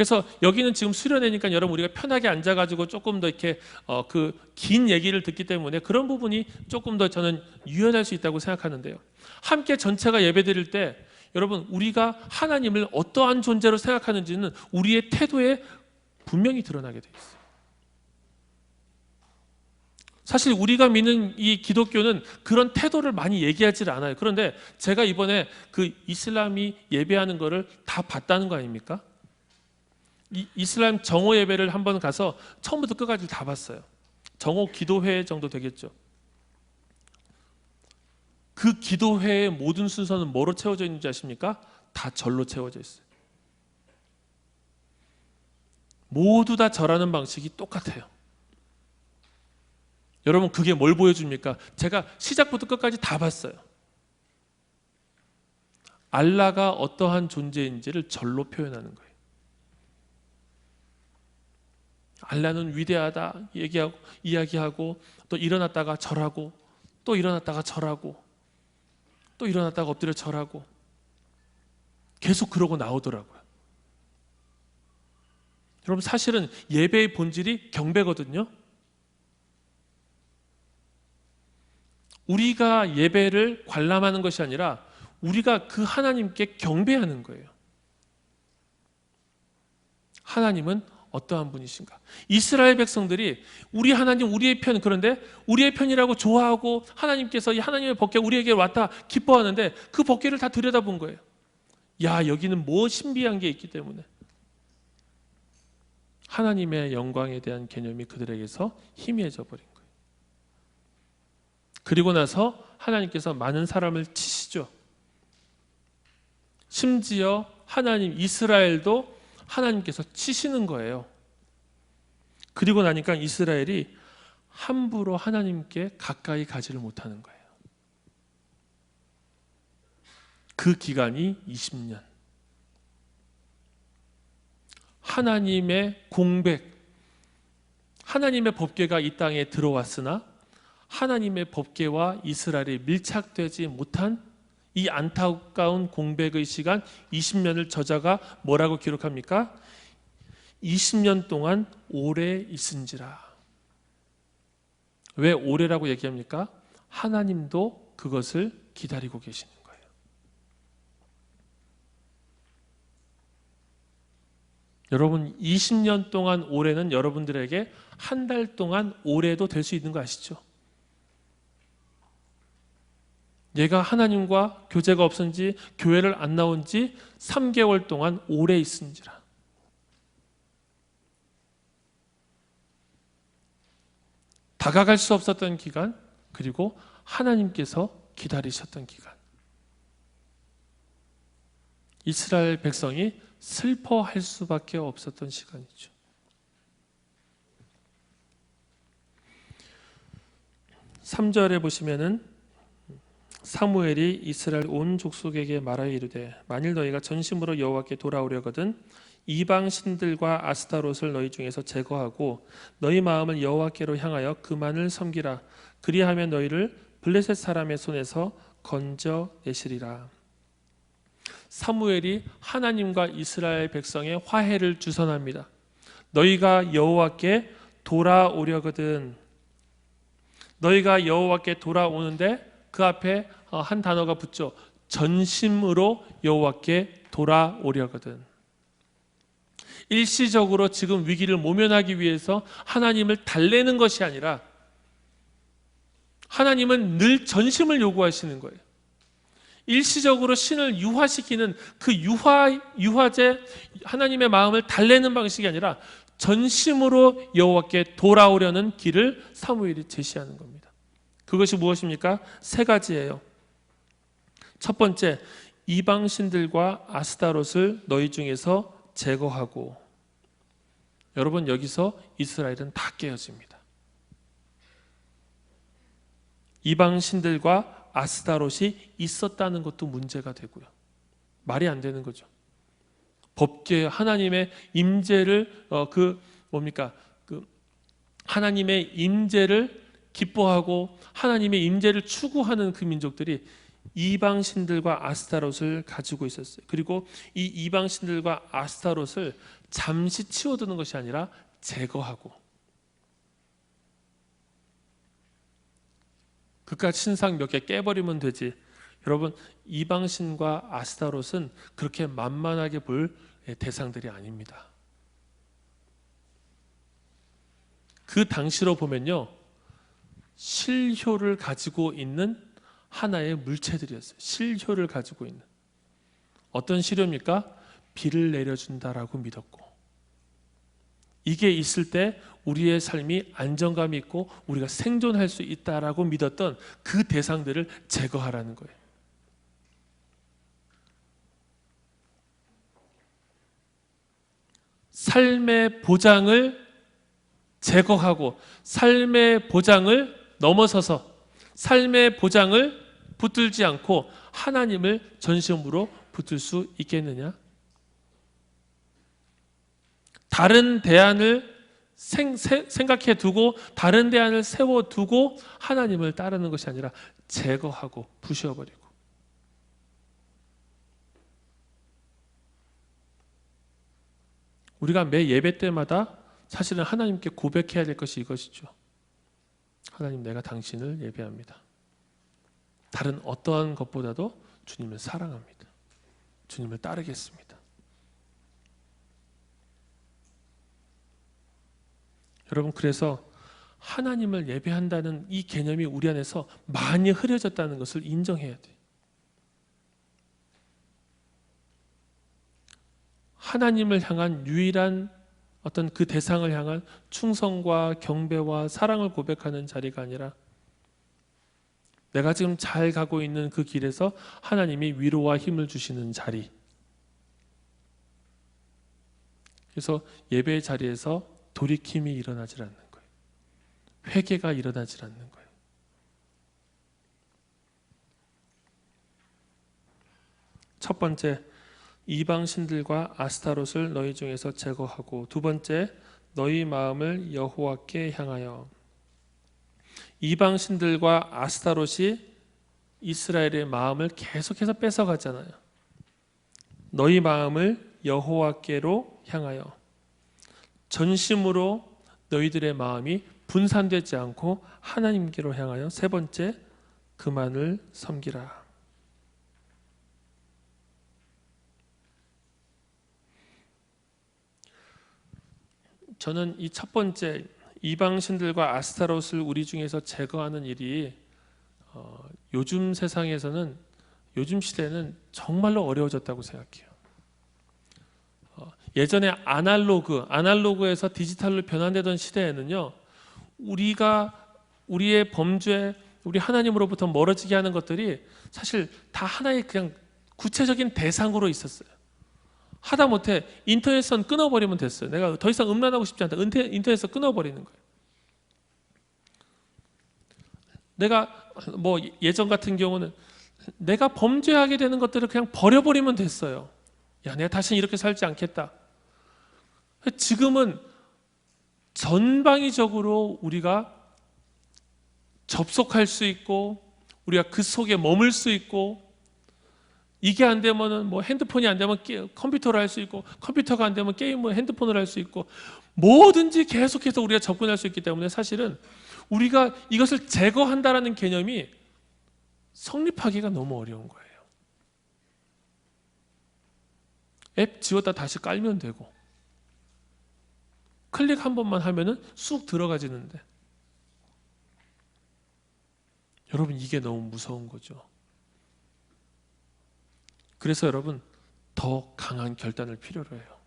그래서 여기는 지금 수련회니까 여러분 우리가 편하게 앉아가지고 조금 더 이렇게 그 긴 얘기를 듣기 때문에 그런 부분이 조금 더 저는 유연할 수 있다고 생각하는데요. 함께 전체가 예배드릴 때 여러분 우리가 하나님을 어떠한 존재로 생각하는지는 우리의 태도에 분명히 드러나게 돼 있어요. 사실 우리가 믿는 이 기독교는 그런 태도를 많이 얘기하지 않아요. 그런데 제가 이번에 그 이슬람이 예배하는 거를 다 봤다는 거 아닙니까? 이슬람 정오 예배를 한번 가서 처음부터 끝까지 다 봤어요. 정오 기도회 정도 되겠죠. 그 기도회의 모든 순서는 뭐로 채워져 있는지 아십니까? 다 절로 채워져 있어요. 모두 다 절하는 방식이 똑같아요. 여러분 그게 뭘 보여줍니까? 제가 시작부터 끝까지 다 봤어요. 알라가 어떠한 존재인지를 절로 표현하는 거예요. 알라는 위대하다 얘기하고 이야기하고 또 일어났다가 절하고 또 일어났다가 절하고 또 일어났다가 엎드려 절하고 계속 그러고 나오더라고요. 여러분 사실은 예배의 본질이 경배거든요. 우리가 예배를 관람하는 것이 아니라 우리가 그 하나님께 경배하는 거예요. 하나님은 어떠한 분이신가? 이스라엘 백성들이 우리 하나님 우리의 편, 그런데 우리의 편이라고 좋아하고 하나님께서 이 하나님의 법궤가 우리에게 왔다 기뻐하는데 그 법궤를 다 들여다본 거예요. 야, 여기는 뭐 신비한 게 있기 때문에 하나님의 영광에 대한 개념이 그들에게서 희미해져 버린 거예요. 그리고 나서 하나님께서 많은 사람을 치시죠. 심지어 하나님 이스라엘도 하나님께서 치시는 거예요. 그리고 나니까 이스라엘이 함부로 하나님께 가까이 가지를 못하는 거예요. 그 기간이 20년. 하나님의 공백, 하나님의 법궤가 이 땅에 들어왔으나 하나님의 법궤와 이스라엘이 밀착되지 못한 이 안타까운 공백의 시간 20년을 저자가 뭐라고 기록합니까? 20년 동안 오래 있은지라. 왜 오래라고 얘기합니까? 하나님도 그것을 기다리고 계시는 거예요. 여러분 20년 동안 오래는 여러분들에게 한 달 동안 오래도 될 수 있는 거 아시죠? 얘가 하나님과 교제가 없은지 교회를 안 나온 지 3개월 동안 오래 있은지라. 다가갈 수 없었던 기간, 그리고 하나님께서 기다리셨던 기간. 이스라엘 백성이 슬퍼할 수밖에 없었던 시간이죠. (3절에) 보시면은 사무엘이 이스라엘 온 족속에게 말하여 이르되 만일 너희가 전심으로 여호와께 돌아오려거든 이방 신들과 아스타롯을 너희 중에서 제거하고 너희 마음을 여호와께로 향하여 그만을 섬기라. 그리하면 너희를 블레셋 사람의 손에서 건져내시리라. 사무엘이 하나님과 이스라엘 백성의 화해를 주선합니다. 너희가 여호와께 돌아오려거든. 너희가 여호와께 돌아오는데 그 앞에 한 단어가 붙죠. 전심으로 여호와께 돌아오려거든. 일시적으로 지금 위기를 모면하기 위해서 하나님을 달래는 것이 아니라 하나님은 늘 전심을 요구하시는 거예요. 일시적으로 신을 유화시키는 그 유화제, 하나님의 마음을 달래는 방식이 아니라 전심으로 여호와께 돌아오려는 길을 사무엘이 제시하는 겁니다. 그것이 무엇입니까? 3가지예요. 첫 번째, 이방 신들과 아스타롯을 너희 중에서 제거하고. 여러분 여기서 이스라엘은 다 깨어집니다. 이방 신들과 아스타롯이 있었다는 것도 문제가 되고요. 말이 안 되는 거죠. 법궤 하나님의 임재를 하나님의 임재를 기뻐하고 하나님의 임재를 추구하는 그 민족들이 이방신들과 아스타롯을 가지고 있었어요. 그리고 이 이방신들과 아스타롯을 잠시 치워두는 것이 아니라 제거하고, 그깟 신상 몇 개 깨버리면 되지. 여러분, 이방신과 아스타롯은 그렇게 만만하게 볼 대상들이 아닙니다. 그 당시로 보면요, 실효를 가지고 있는 하나의 물체들이었어요. 실효를 가지고 있는. 어떤 실효입니까? 비를 내려준다라고 믿었고, 이게 있을 때 우리의 삶이 안정감이 있고 우리가 생존할 수 있다라고 믿었던 그 대상들을 제거하라는 거예요. 삶의 보장을 제거하고 삶의 보장을 넘어서서 삶의 보장을 붙들지 않고 하나님을 전심으로 붙들 수 있겠느냐? 다른 대안을 생각해 두고 다른 대안을 세워 두고 하나님을 따르는 것이 아니라 제거하고 부셔버리고, 우리가 매 예배 때마다 사실은 하나님께 고백해야 될 것이 이것이죠. 하나님, 내가 당신을 예배합니다. 다른 어떠한 것보다도 주님을 사랑합니다. 주님을 따르겠습니다. 여러분, 그래서 하나님을 예배한다는 이 개념이 우리 안에서 많이 흐려졌다는 것을 인정해야 돼요. 하나님을 향한 유일한 어떤 그 대상을 향한 충성과 경배와 사랑을 고백하는 자리가 아니라 내가 지금 잘 가고 있는 그 길에서 하나님이 위로와 힘을 주시는 자리. 그래서 예배의 자리에서 돌이킴이 일어나질 않는 거예요. 회개가 일어나질 않는 거예요. 첫 번째, 이방신들과 아스타롯을 너희 중에서 제거하고, 두 번째, 너희 마음을 여호와께 향하여. 이방신들과 아스타롯이 이스라엘의 마음을 계속해서 뺏어가잖아요. 너희 마음을 여호와께로 향하여. 전심으로 너희들의 마음이 분산되지 않고 하나님께로 향하여. 세 번째, 그만을 섬기라. 저는 이 첫 번째, 이방신들과 아스타롯을 우리 중에서 제거하는 일이 요즘 세상에서는, 요즘 시대는 정말로 어려워졌다고 생각해요. 예전에 아날로그에서 디지털로 변환되던 시대에는요, 우리의 범죄, 우리 하나님으로부터 멀어지게 하는 것들이 사실 다 하나의 그냥 구체적인 대상으로 있었어요. 하다못해 인터넷선 끊어버리면 됐어요. 내가 더 이상 음란하고 싶지 않다. 인터넷선 끊어버리는 거예요. 내가 예전 같은 경우는 내가 범죄하게 되는 것들을 그냥 버려버리면 됐어요. 야, 내가 다시는 이렇게 살지 않겠다. 지금은 전방위적으로 우리가 접속할 수 있고 우리가 그 속에 머물 수 있고, 이게 안 되면은 핸드폰이 안 되면 컴퓨터로 할 수 있고, 컴퓨터가 안 되면 게임을 핸드폰으로 할 수 있고, 뭐든지 계속해서 우리가 접근할 수 있기 때문에 사실은 우리가 이것을 제거한다라는 개념이 성립하기가 너무 어려운 거예요. 앱 지웠다 다시 깔면 되고, 클릭 한 번만 하면은 쑥 들어가지는데, 여러분, 이게 너무 무서운 거죠. 그래서 여러분, 더 강한 결단을 필요로 해요.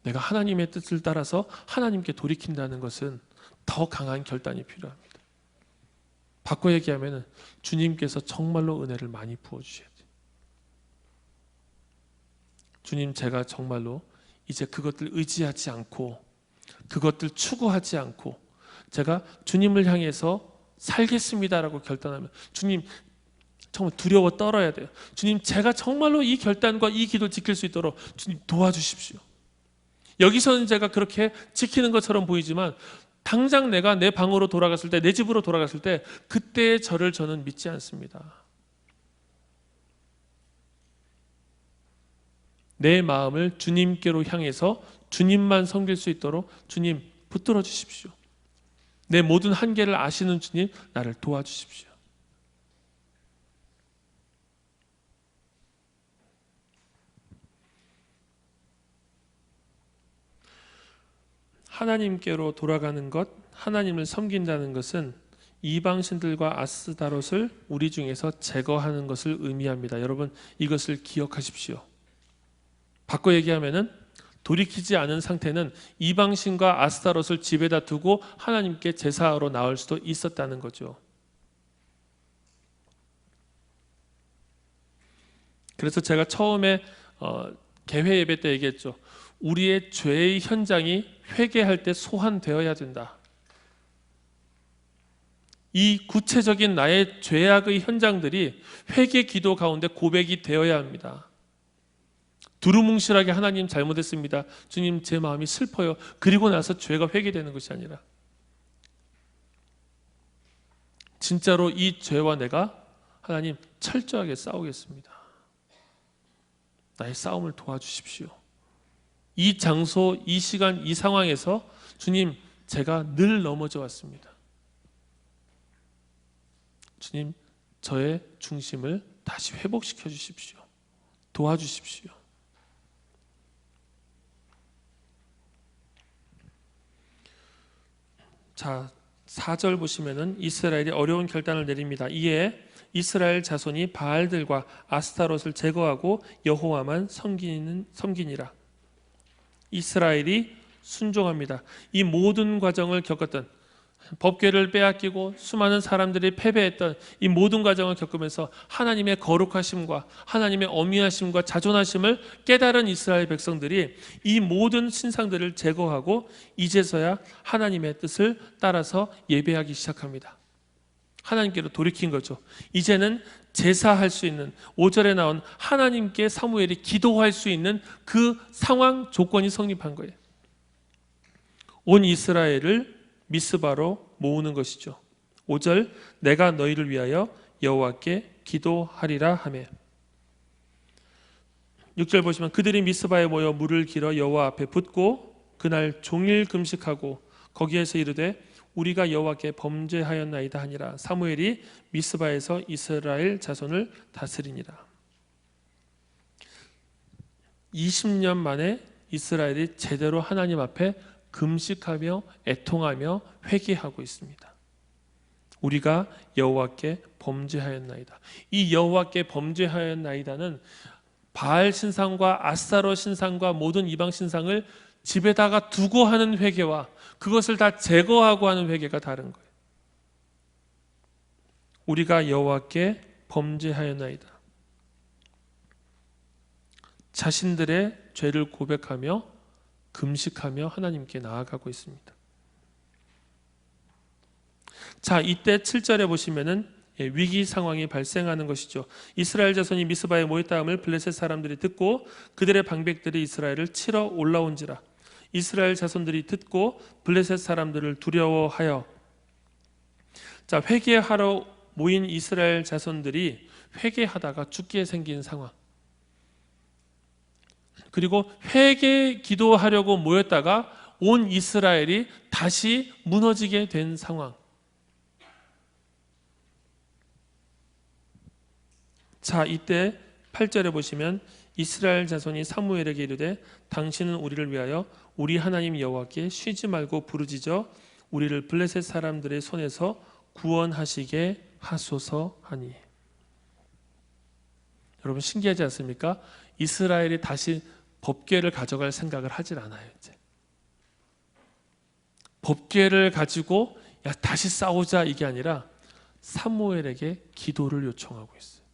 내가 하나님의 뜻을 따라서 하나님께 돌이킨다는 것은 더 강한 결단이 필요합니다. 바꿔 얘기하면 주님께서 정말로 은혜를 많이 부어주셔야 돼요. 주님, 제가 정말로 이제 그것들 의지하지 않고 그것들 추구하지 않고 제가 주님을 향해서 살겠습니다라고 결단하면, 주님, 정말 두려워 떨어야 돼요. 주님, 제가 정말로 이 결단과 이 기도를 지킬 수 있도록 주님 도와주십시오. 여기서는 제가 그렇게 지키는 것처럼 보이지만 당장 내가 내 방으로 돌아갔을 때, 내 집으로 돌아갔을 때 그때의 저를 저는 믿지 않습니다. 내 마음을 주님께로 향해서 주님만 섬길 수 있도록 주님 붙들어 주십시오. 내 모든 한계를 아시는 주님, 나를 도와주십시오. 하나님께로 돌아가는 것, 하나님을 섬긴다는 것은 이방신들과 아스다롯을 우리 중에서 제거하는 것을 의미합니다. 여러분, 이것을 기억하십시오. 바꿔 얘기하면은 돌이키지 않은 상태는 이방신과 아스타롯을 집에다 두고 하나님께 제사하러 나올 수도 있었다는 거죠. 그래서 제가 처음에 개회 예배 때 얘기했죠. 우리의 죄의 현장이 회개할 때 소환되어야 된다. 이 구체적인 나의 죄악의 현장들이 회개 기도 가운데 고백이 되어야 합니다. 두루뭉실하게 하나님 잘못했습니다. 주님 제 마음이 슬퍼요. 그리고 나서 죄가 회개되는 것이 아니라 진짜로 이 죄와 내가 하나님 철저하게 싸우겠습니다. 나의 싸움을 도와주십시오. 이 장소, 이 시간, 이 상황에서 주님 제가 늘 넘어져 왔습니다. 주님 저의 중심을 다시 회복시켜 주십시오. 도와주십시오. 자, 4절 보시면은 이스라엘이 어려운 결단을 내립니다. 이에 이스라엘 자손이 바알들과 아스타롯을 제거하고 여호와만 섬기니라. 이스라엘이 순종합니다. 이 모든 과정을 겪었던 법궤를 빼앗기고 수많은 사람들이 패배했던 이 모든 과정을 겪으면서 하나님의 거룩하심과 하나님의 어미하심과 자존하심을 깨달은 이스라엘 백성들이 이 모든 신상들을 제거하고 이제서야 하나님의 뜻을 따라서 예배하기 시작합니다. 하나님께로 돌이킨 거죠. 이제는 제사할 수 있는 5절에 나온 하나님께 사무엘이 기도할 수 있는 그 상황 조건이 성립한 거예요. 온 이스라엘을 미스바로 모으는 것이죠. 5절 내가 너희를 위하여 여호와께 기도하리라 하며 6절 보시면 그들이 미스바에 모여 물을 길어 여호와 앞에 붓고 그날 종일 금식하고 거기에서 이르되 우리가 여호와께 범죄하였나이다 하니라. 사무엘이 미스바에서 이스라엘 자손을 다스리니라. 20년 만에 이스라엘이 제대로 하나님 앞에 금식하며 애통하며 회개하고 있습니다. 우리가 여호와께 범죄하였나이다. 이 여호와께 범죄하였나이다는 바알 신상과 아스타롯 신상과 모든 이방 신상을 집에다가 두고 하는 회개와 그것을 다 제거하고 하는 회개가 다른 거예요. 우리가 여호와께 범죄하였나이다. 자신들의 죄를 고백하며 금식하며 하나님께 나아가고 있습니다. 자, 이때 7절에 보시면은 위기 상황이 발생하는 것이죠. 이스라엘 자손이 미스바에 모였다함을 블레셋 사람들이 듣고 그들의 방백들이 이스라엘을 치러 올라온지라. 이스라엘 자손들이 듣고 블레셋 사람들을 두려워하여 자, 회개하러 모인 이스라엘 자손들이 회개하다가 죽게 생긴 상황. 그리고 회개 기도하려고 모였다가 온 이스라엘이 다시 무너지게 된 상황. 자, 이때 8절에 보시면 이스라엘 자손이 사무엘에게 이르되 당신은 우리를 위하여 우리 하나님 여호와께 쉬지 말고 부르짖어 우리를 블레셋 사람들의 손에서 구원하시게 하소서 하니. 여러분 신기하지 않습니까? 이스라엘이 다시 법궤를 가져갈 생각을 하질 않아요. 이제 법궤를 가지고 야 다시 싸우자 이게 아니라 사무엘에게 기도를 요청하고 있어요.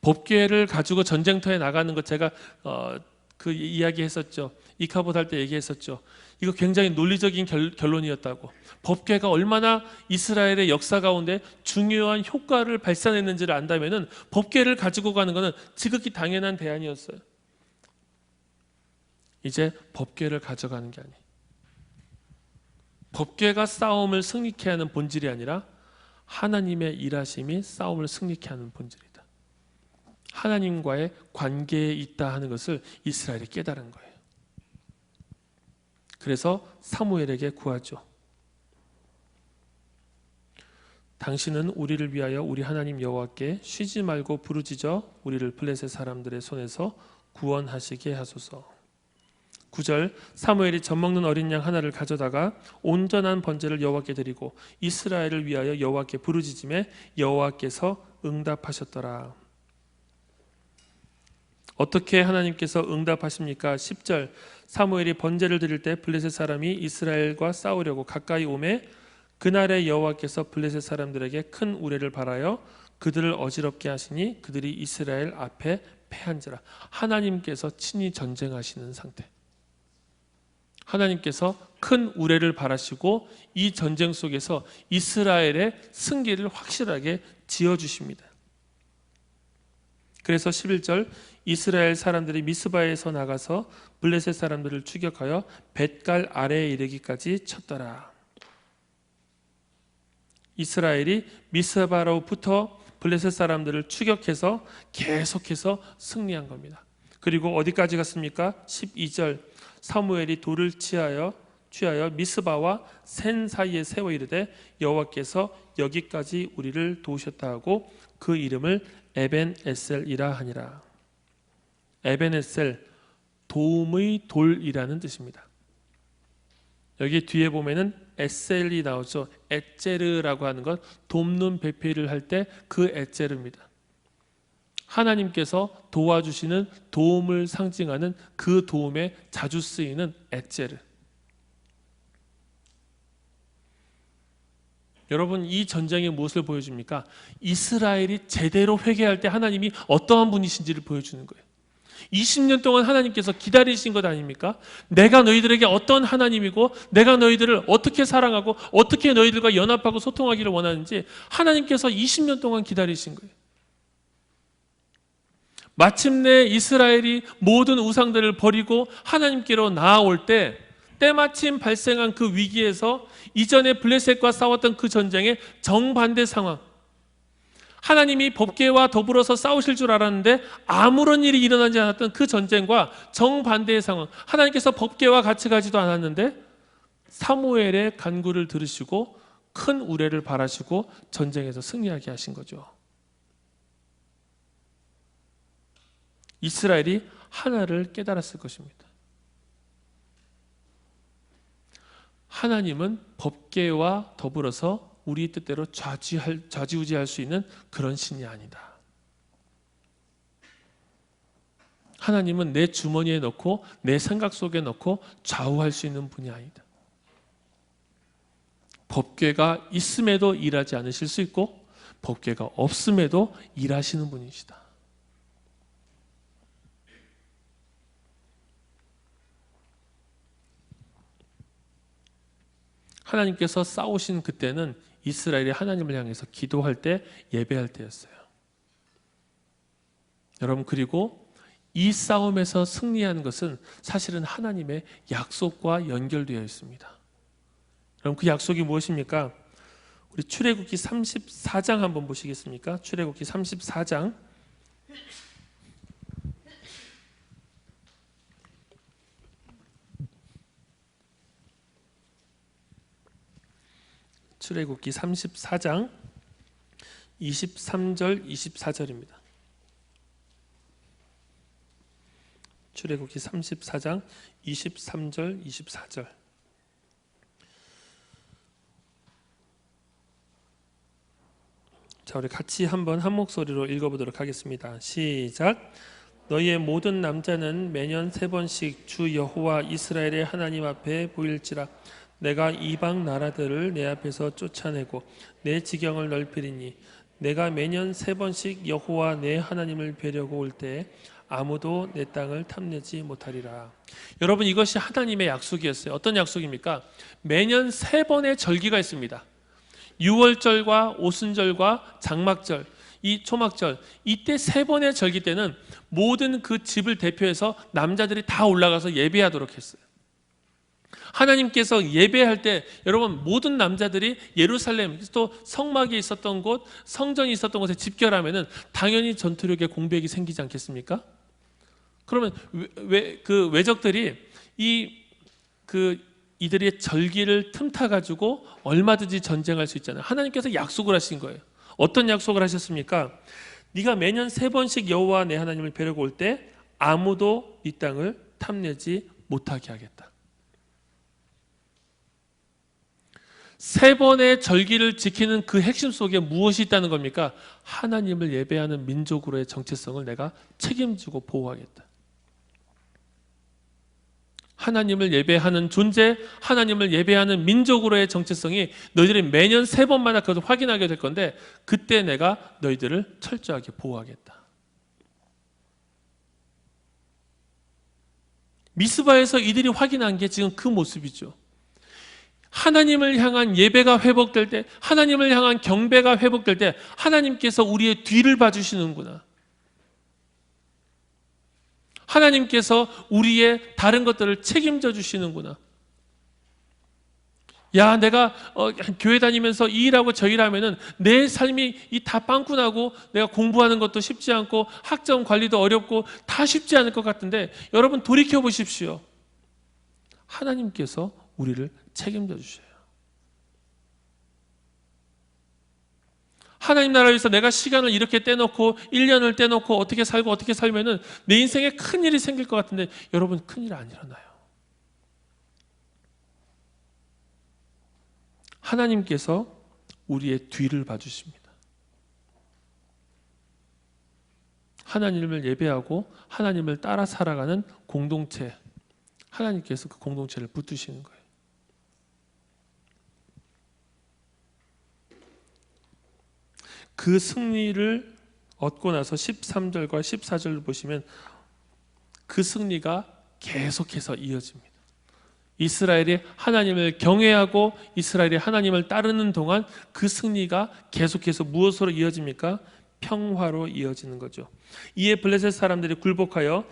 법궤를 가지고 전쟁터에 나가는 것 제가 그 이야기 했었죠. 이카봇 할 때 얘기했었죠. 이거 굉장히 논리적인 결론이었다고. 법궤가 얼마나 이스라엘의 역사 가운데 중요한 효과를 발산했는지를 안다면은 법궤를 가지고 가는 것은 지극히 당연한 대안이었어요. 이제 법궤를 가져가는 게 아니에요. 법궤가 싸움을 승리케 하는 본질이 아니라 하나님의 일하심이 싸움을 승리케 하는 본질이다. 하나님과의 관계에 있다 하는 것을 이스라엘이 깨달은 거예요. 그래서 사무엘에게 구하죠. 당신은 우리를 위하여 우리 하나님 여호와께 쉬지 말고 부르짖어 우리를 블레셋 사람들의 손에서 구원하시게 하소서. 9절 사무엘이 젖먹는 어린 양 하나를 가져다가 온전한 번제를 여호와께 드리고 이스라엘을 위하여 여호와께 부르짖음에 여호와께서 응답하셨더라. 어떻게 하나님께서 응답하십니까? 10절 사무엘이 번제를 드릴 때 블레셋 사람이 이스라엘과 싸우려고 가까이 오매 그날에 여호와께서 블레셋 사람들에게 큰 우레를 발하여 그들을 어지럽게 하시니 그들이 이스라엘 앞에 패한지라. 하나님께서 친히 전쟁하시는 상태. 하나님께서 큰 우레를 발하시고 이 전쟁 속에서 이스라엘의 승기를 확실하게 지어주십니다. 그래서 11절 이스라엘 사람들이 미스바에서 나가서 블레셋 사람들을 추격하여 벳갈 아래에 이르기까지 쳤더라. 이스라엘이 미스바로부터 블레셋 사람들을 추격해서 계속해서 승리한 겁니다. 그리고 어디까지 갔습니까? 12절 사무엘이 돌을 취하여 미스바와 센 사이에 세워 이르되 여호와께서 여기까지 우리를 도우셨다 하고 그 이름을 에벤에셀이라 하니라. 에벤에셀, 도움의 돌이라는 뜻입니다. 여기 뒤에 보면은 에셀이 나오죠. 에제르라고 하는 것, 돕는 배필을 할 때 그 에제르입니다. 하나님께서 도와주시는 도움을 상징하는 그 도움에 자주 쓰이는 에제르. 여러분, 이 전쟁이 무엇을 보여줍니까? 이스라엘이 제대로 회개할 때 하나님이 어떠한 분이신지를 보여주는 거예요. 20년 동안 하나님께서 기다리신 것 아닙니까? 내가 너희들에게 어떤 하나님이고 내가 너희들을 어떻게 사랑하고 어떻게 너희들과 연합하고 소통하기를 원하는지 하나님께서 20년 동안 기다리신 거예요. 마침내 이스라엘이 모든 우상들을 버리고 하나님께로 나아올 때 때마침 발생한 그 위기에서 이전에 블레셋과 싸웠던 그 전쟁의 정반대 상황, 하나님이 법궤와 더불어서 싸우실 줄 알았는데 아무런 일이 일어나지 않았던 그 전쟁과 정반대의 상황, 하나님께서 법궤와 같이 가지도 않았는데 사무엘의 간구를 들으시고 큰 우레를 발하시고 전쟁에서 승리하게 하신 거죠. 이스라엘이 하나를 깨달았을 것입니다. 하나님은 법궤와 더불어서 우리 뜻대로 좌지우지할 수 있는 그런 신이 아니다. 하나님은 내 주머니에 넣고 내 생각 속에 넣고 좌우할 수 있는 분이 아니다. 법궤가 있음에도 일하지 않으실 수 있고 법궤가 없음에도 일하시는 분이시다. 하나님께서 싸우신 그때는 이스라엘이 하나님을 향해서 기도할 때, 예배할 때였어요. 여러분, 그리고 이 싸움에서 승리하는 것은 사실은 하나님의 약속과 연결되어 있습니다. 여러분, 그 약속이 무엇입니까? 우리 출애굽기 34장 한번 보시겠습니까? 출애굽기 34장 출애굽기 34장 23절 24절입니다. 출애굽기 34장 23절 24절. 자, 우리 같이 한번 한 목소리로 읽어보도록 하겠습니다. 시작. 너희의 모든 남자는 매년 3번씩 주 여호와 이스라엘의 하나님 앞에 보일지라. 내가 이방 나라들을 내 앞에서 쫓아내고 내 지경을 넓히리니 내가 매년 3번씩 여호와 내 하나님을 뵈려고 올 때 아무도 내 땅을 탐내지 못하리라. 여러분, 이것이 하나님의 약속이었어요. 어떤 약속입니까? 매년 3번의 절기가 있습니다. 6월절과 오순절과 장막절, 이 초막절, 이때 세 번의 절기 때는 모든 그 집을 대표해서 남자들이 다 올라가서 예배하도록 했어요. 하나님께서 예배할 때 여러분 모든 남자들이 예루살렘 또 성막이 있었던 곳, 성전이 있었던 곳에 집결하면은 당연히 전투력의 공백이 생기지 않겠습니까? 그러면 그 외적들이 이들의 절기를 틈타 가지고 얼마든지 전쟁할 수 있잖아요. 하나님께서 약속을 하신 거예요. 어떤 약속을 하셨습니까? 네가 매년 3번씩 여호와 내 하나님을 뵈려고 올 때 아무도 이 땅을 탐내지 못하게 하겠다. 3번의 절기를 지키는 그 핵심 속에 무엇이 있다는 겁니까? 하나님을 예배하는 민족으로의 정체성을 내가 책임지고 보호하겠다. 하나님을 예배하는 존재, 하나님을 예배하는 민족으로의 정체성이 너희들이 매년 3번마다 그것을 확인하게 될 건데 그때 내가 너희들을 철저하게 보호하겠다. 미스바에서 이들이 확인한 게 지금 그 모습이죠. 하나님을 향한 예배가 회복될 때, 하나님을 향한 경배가 회복될 때 하나님께서 우리의 뒤를 봐주시는구나. 하나님께서 우리의 다른 것들을 책임져 주시는구나. 야, 내가 교회 다니면서 이 일하고 저 일하면은 내 삶이 다 빵꾸나고 내가 공부하는 것도 쉽지 않고 학점 관리도 어렵고 다 쉽지 않을 것 같은데 여러분 돌이켜 보십시오. 하나님께서 우리를 책임져 주셔요. 하나님 나라를 위해서 내가 시간을 이렇게 떼놓고 1년을 떼놓고 어떻게 살고 어떻게 살면은 내 인생에 큰일이 생길 것 같은데 여러분 큰일 안 일어나요. 하나님께서 우리의 뒤를 봐주십니다. 하나님을 예배하고 하나님을 따라 살아가는 공동체, 하나님께서 그 공동체를 붙드시는 거예요. 그 승리를 얻고 나서 13절과 14절을 보시면 그 승리가 계속해서 이어집니다. 이스라엘이 하나님을 경외하고 이스라엘이 하나님을 따르는 동안 그 승리가 계속해서 무엇으로 이어집니까? 평화로 이어지는 거죠. 이에 블레셋 사람들이 굴복하여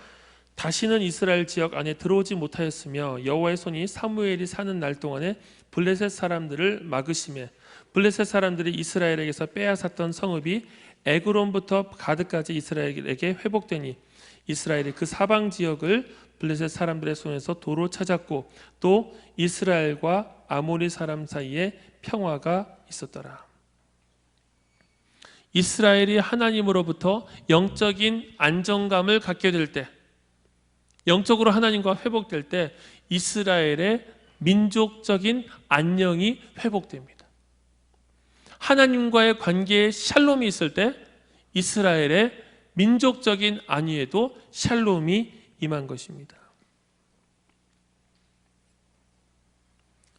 다시는 이스라엘 지역 안에 들어오지 못하였으며 여호와의 손이 사무엘이 사는 날 동안에 블레셋 사람들을 막으시매 블레셋 사람들이 이스라엘에게서 빼앗았던 성읍이 에그론부터 가드까지 이스라엘에게 회복되니 이스라엘이 그 사방 지역을 블레셋 사람들의 손에서 도로 찾았고 또 이스라엘과 아모리 사람 사이에 평화가 있었더라. 이스라엘이 하나님으로부터 영적인 안정감을 갖게 될 때, 영적으로 하나님과 회복될 때 이스라엘의 민족적인 안녕이 회복됩니다. 하나님과의 관계에 샬롬이 있을 때 이스라엘의 민족적인 안위에도 샬롬이 임한 것입니다.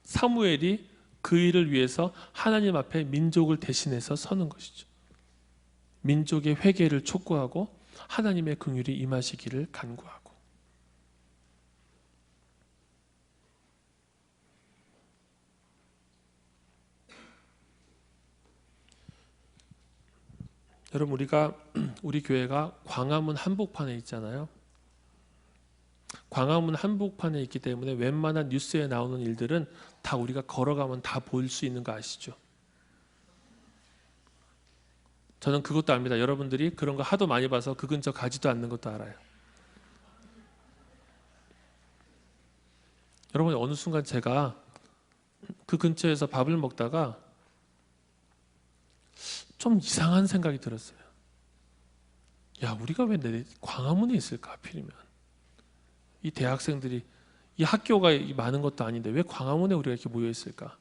사무엘이 그 일을 위해서 하나님 앞에 민족을 대신해서 서는 것이죠. 민족의 회개를 촉구하고 하나님의 긍휼이 임하시기를 간구하고. 여러분 우리 교회가 광화문 한복판에 있잖아요. 광화문 한복판에 있기 때문에 웬만한 뉴스에 나오는 일들은 다 우리가 걸어가면 다 볼 수 있는 거 아시죠? 저는 그것도 압니다. 여러분들이 그런 거 하도 많이 봐서 그 근처 가지도 않는 것도 알아요. 여러분 어느 순간 제가 그 근처에서 밥을 먹다가 좀 이상한 생각이 들었어요. 야, 우리가 왜 광화문에 있을까 하필이면. 이 대학생들이 이 학교가 많은 것도 아닌데 왜 광화문에 우리가 이렇게 모여 있을까?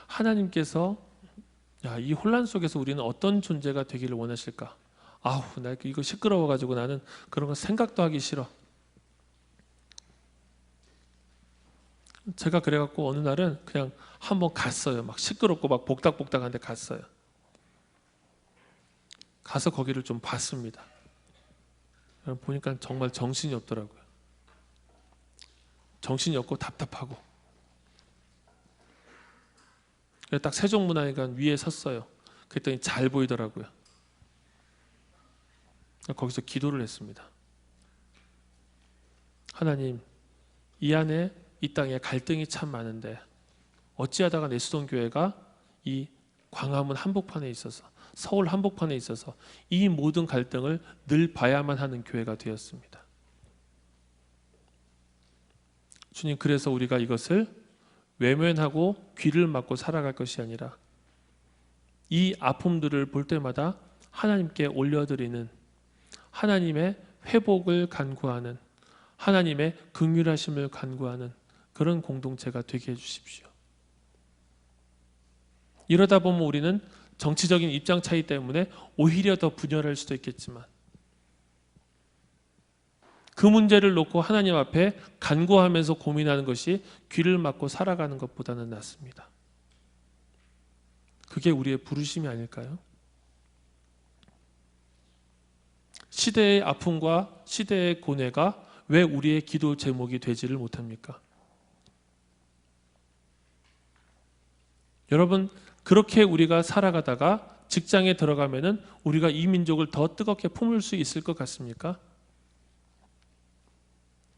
하나님께서 이 혼란 속에서 우리는 어떤 존재가 되기를 원하실까? 아우, 나 이거 시끄러워가지고 나는 그런 거 생각도 하기 싫어. 제가 그래갖고 어느 날은 그냥 한번 갔어요. 막 시끄럽고 막 복닥복닥한데 갔어요. 가서 거기를 좀 봤습니다. 보니까 정말 정신이 없더라고요. 정신이 없고 답답하고. 그래서 딱 세종문화회관 위에 섰어요. 그랬더니 잘 보이더라고요. 거기서 기도를 했습니다. 하나님, 이 안에 이 땅에 갈등이 참 많은데 어찌하다가 내수동교회가 이 광화문 한복판에 있어서, 서울 한복판에 있어서 이 모든 갈등을 늘 봐야만 하는 교회가 되었습니다. 주님, 그래서 우리가 이것을 외면하고 귀를 막고 살아갈 것이 아니라 이 아픔들을 볼 때마다 하나님께 올려드리는, 하나님의 회복을 간구하는, 하나님의 긍휼하심을 간구하는 그런 공동체가 되게 해주십시오. 이러다 보면 우리는 정치적인 입장 차이 때문에 오히려 더 분열할 수도 있겠지만, 그 문제를 놓고 하나님 앞에 간구하면서 고민하는 것이 귀를 막고 살아가는 것보다는 낫습니다. 그게 우리의 부르심이 아닐까요? 시대의 아픔과 시대의 고뇌가 왜 우리의 기도 제목이 되지를 못합니까? 여러분, 그렇게 우리가 살아가다가 직장에 들어가면은 우리가 이 민족을 더 뜨겁게 품을 수 있을 것 같습니까?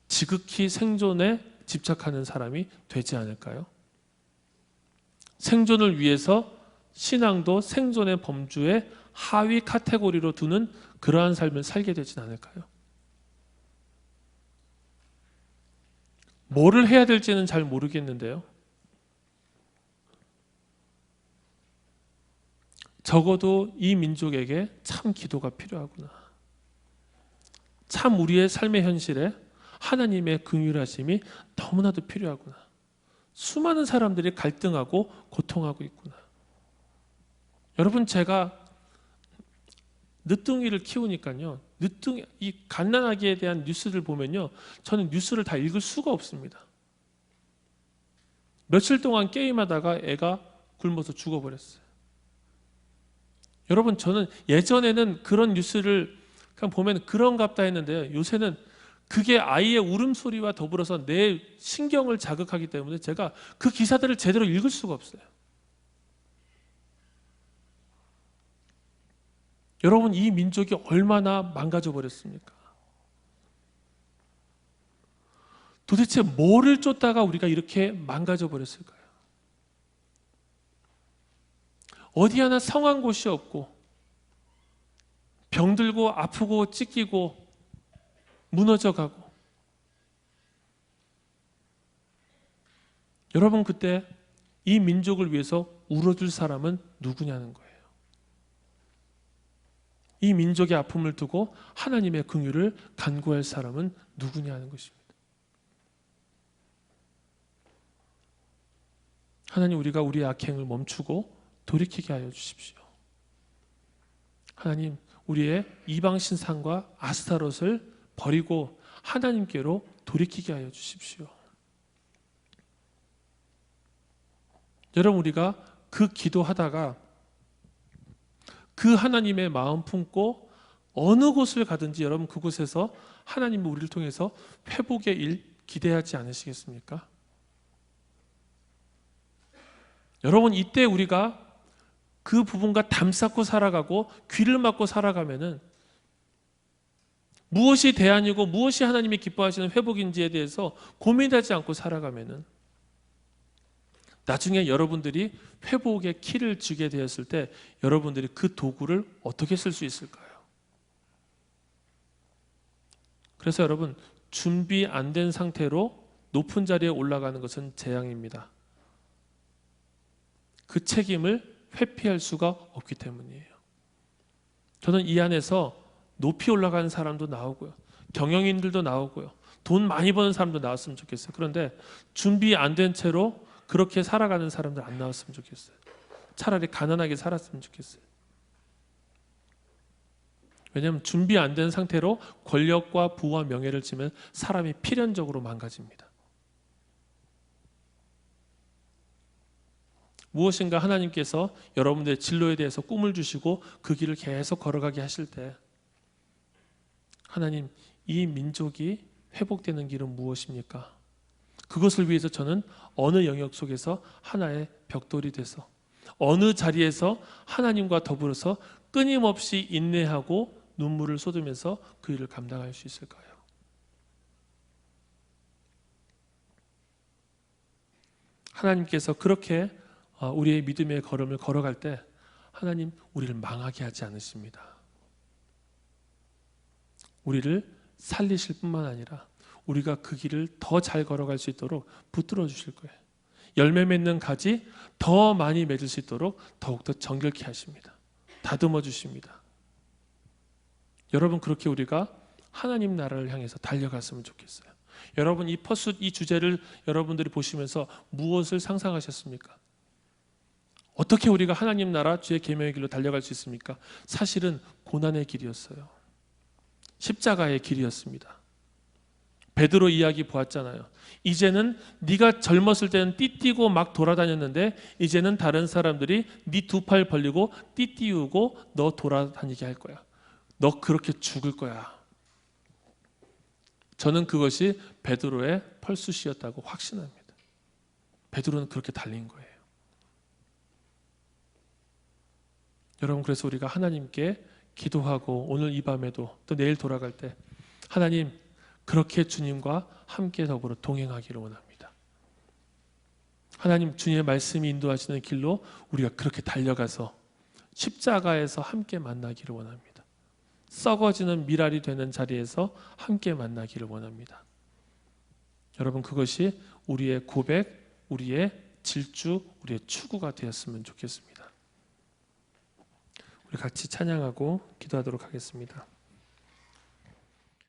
지극히 생존에 집착하는 사람이 되지 않을까요? 생존을 위해서 신앙도 생존의 범주의 하위 카테고리로 두는 그러한 삶을 살게 되진 않을까요? 뭐를 해야 될지는 잘 모르겠는데요. 적어도 이 민족에게 참 기도가 필요하구나. 참 우리의 삶의 현실에 하나님의 긍휼하심이 너무나도 필요하구나. 수많은 사람들이 갈등하고 고통하고 있구나. 여러분, 제가 늦둥이를 키우니까요, 이 갓난아기에 대한 뉴스를 보면요, 저는 뉴스를 다 읽을 수가 없습니다. 며칠 동안 게임하다가 애가 굶어서 죽어버렸어요. 여러분, 저는 예전에는 그런 뉴스를 그냥 보면 그런갑다 했는데요, 요새는 그게 아이의 울음소리와 더불어서 내 신경을 자극하기 때문에 제가 그 기사들을 제대로 읽을 수가 없어요. 여러분, 이 민족이 얼마나 망가져 버렸습니까? 도대체 뭐를 쫓다가 우리가 이렇게 망가져 버렸을까요? 어디 하나 성한 곳이 없고, 병들고 아프고 찢기고 무너져 가고. 여러분, 그때 이 민족을 위해서 울어줄 사람은 누구냐는 거예요. 이 민족의 아픔을 두고 하나님의 긍휼을 간구할 사람은 누구냐는 것입니다. 하나님, 우리가 우리의 악행을 멈추고 돌이키게 하여 주십시오. 하나님, 우리의 이방 신상과 아스타롯을 버리고 하나님께로 돌이키게 하여 주십시오. 여러분, 우리가 그 기도하다가 그 하나님의 마음 품고 어느 곳을 가든지 여러분 그곳에서 하나님은 우리를 통해서 회복의 일 기대하지 않으시겠습니까? 여러분, 이때 우리가 그 부분과 담쌓고 살아가고 귀를 막고 살아가면은 무엇이 대안이고 무엇이 하나님이 기뻐하시는 회복인지에 대해서 고민하지 않고 살아가면은 나중에 여러분들이 회복의 키를 쥐게 되었을 때 여러분들이 그 도구를 어떻게 쓸 수 있을까요? 그래서 여러분, 준비 안 된 상태로 높은 자리에 올라가는 것은 재앙입니다. 그 책임을 회피할 수가 없기 때문이에요. 저는 이 안에서 높이 올라가는 사람도 나오고요, 경영인들도 나오고요, 돈 많이 버는 사람도 나왔으면 좋겠어요. 그런데 준비 안 된 채로 그렇게 살아가는 사람들 안 나왔으면 좋겠어요. 차라리 가난하게 살았으면 좋겠어요. 왜냐하면 준비 안 된 상태로 권력과 부와 명예를 지면 사람이 필연적으로 망가집니다. 무엇인가 하나님께서 여러분들의 진로에 대해서 꿈을 주시고 그 길을 계속 걸어가게 하실 때, 하나님, 이 민족이 회복되는 길은 무엇입니까? 그것을 위해서 저는 어느 영역 속에서 하나의 벽돌이 돼서 어느 자리에서 하나님과 더불어서 끊임없이 인내하고 눈물을 쏟으면서 그 일을 감당할 수 있을까요? 하나님께서 그렇게 우리의 믿음의 걸음을 걸어갈 때 하나님 우리를 망하게 하지 않으십니다. 우리를 살리실 뿐만 아니라 우리가 그 길을 더 잘 걸어갈 수 있도록 붙들어 주실 거예요. 열매 맺는 가지 더 많이 맺을 수 있도록 더욱더 정결케 하십니다. 다듬어 주십니다. 여러분, 그렇게 우리가 하나님 나라를 향해서 달려갔으면 좋겠어요. 여러분, 이 퍼숫 이 주제를 여러분들이 보시면서 무엇을 상상하셨습니까? 어떻게 우리가 하나님 나라 주의 계명의 길로 달려갈 수 있습니까? 사실은 고난의 길이었어요. 십자가의 길이었습니다. 베드로 이야기 보았잖아요. 이제는 네가 젊었을 때는 띠띠고 막 돌아다녔는데 이제는 다른 사람들이 네 두 팔 벌리고 띠띠우고 너 돌아다니게 할 거야. 너 그렇게 죽을 거야. 저는 그것이 베드로의 펄숫이었다고 확신합니다. 베드로는 그렇게 달린 거예요. 여러분, 그래서 우리가 하나님께 기도하고 오늘 이 밤에도 또 내일 돌아갈 때 하나님, 그렇게 주님과 함께 더불어 동행하기를 원합니다. 하나님, 주님의 말씀이 인도하시는 길로 우리가 그렇게 달려가서 십자가에서 함께 만나기를 원합니다. 썩어지는 미랄이 되는 자리에서 함께 만나기를 원합니다. 여러분, 그것이 우리의 고백, 우리의 질주, 우리의 추구가 되었으면 좋겠습니다. 우리 같이 찬양하고 기도하도록 하겠습니다.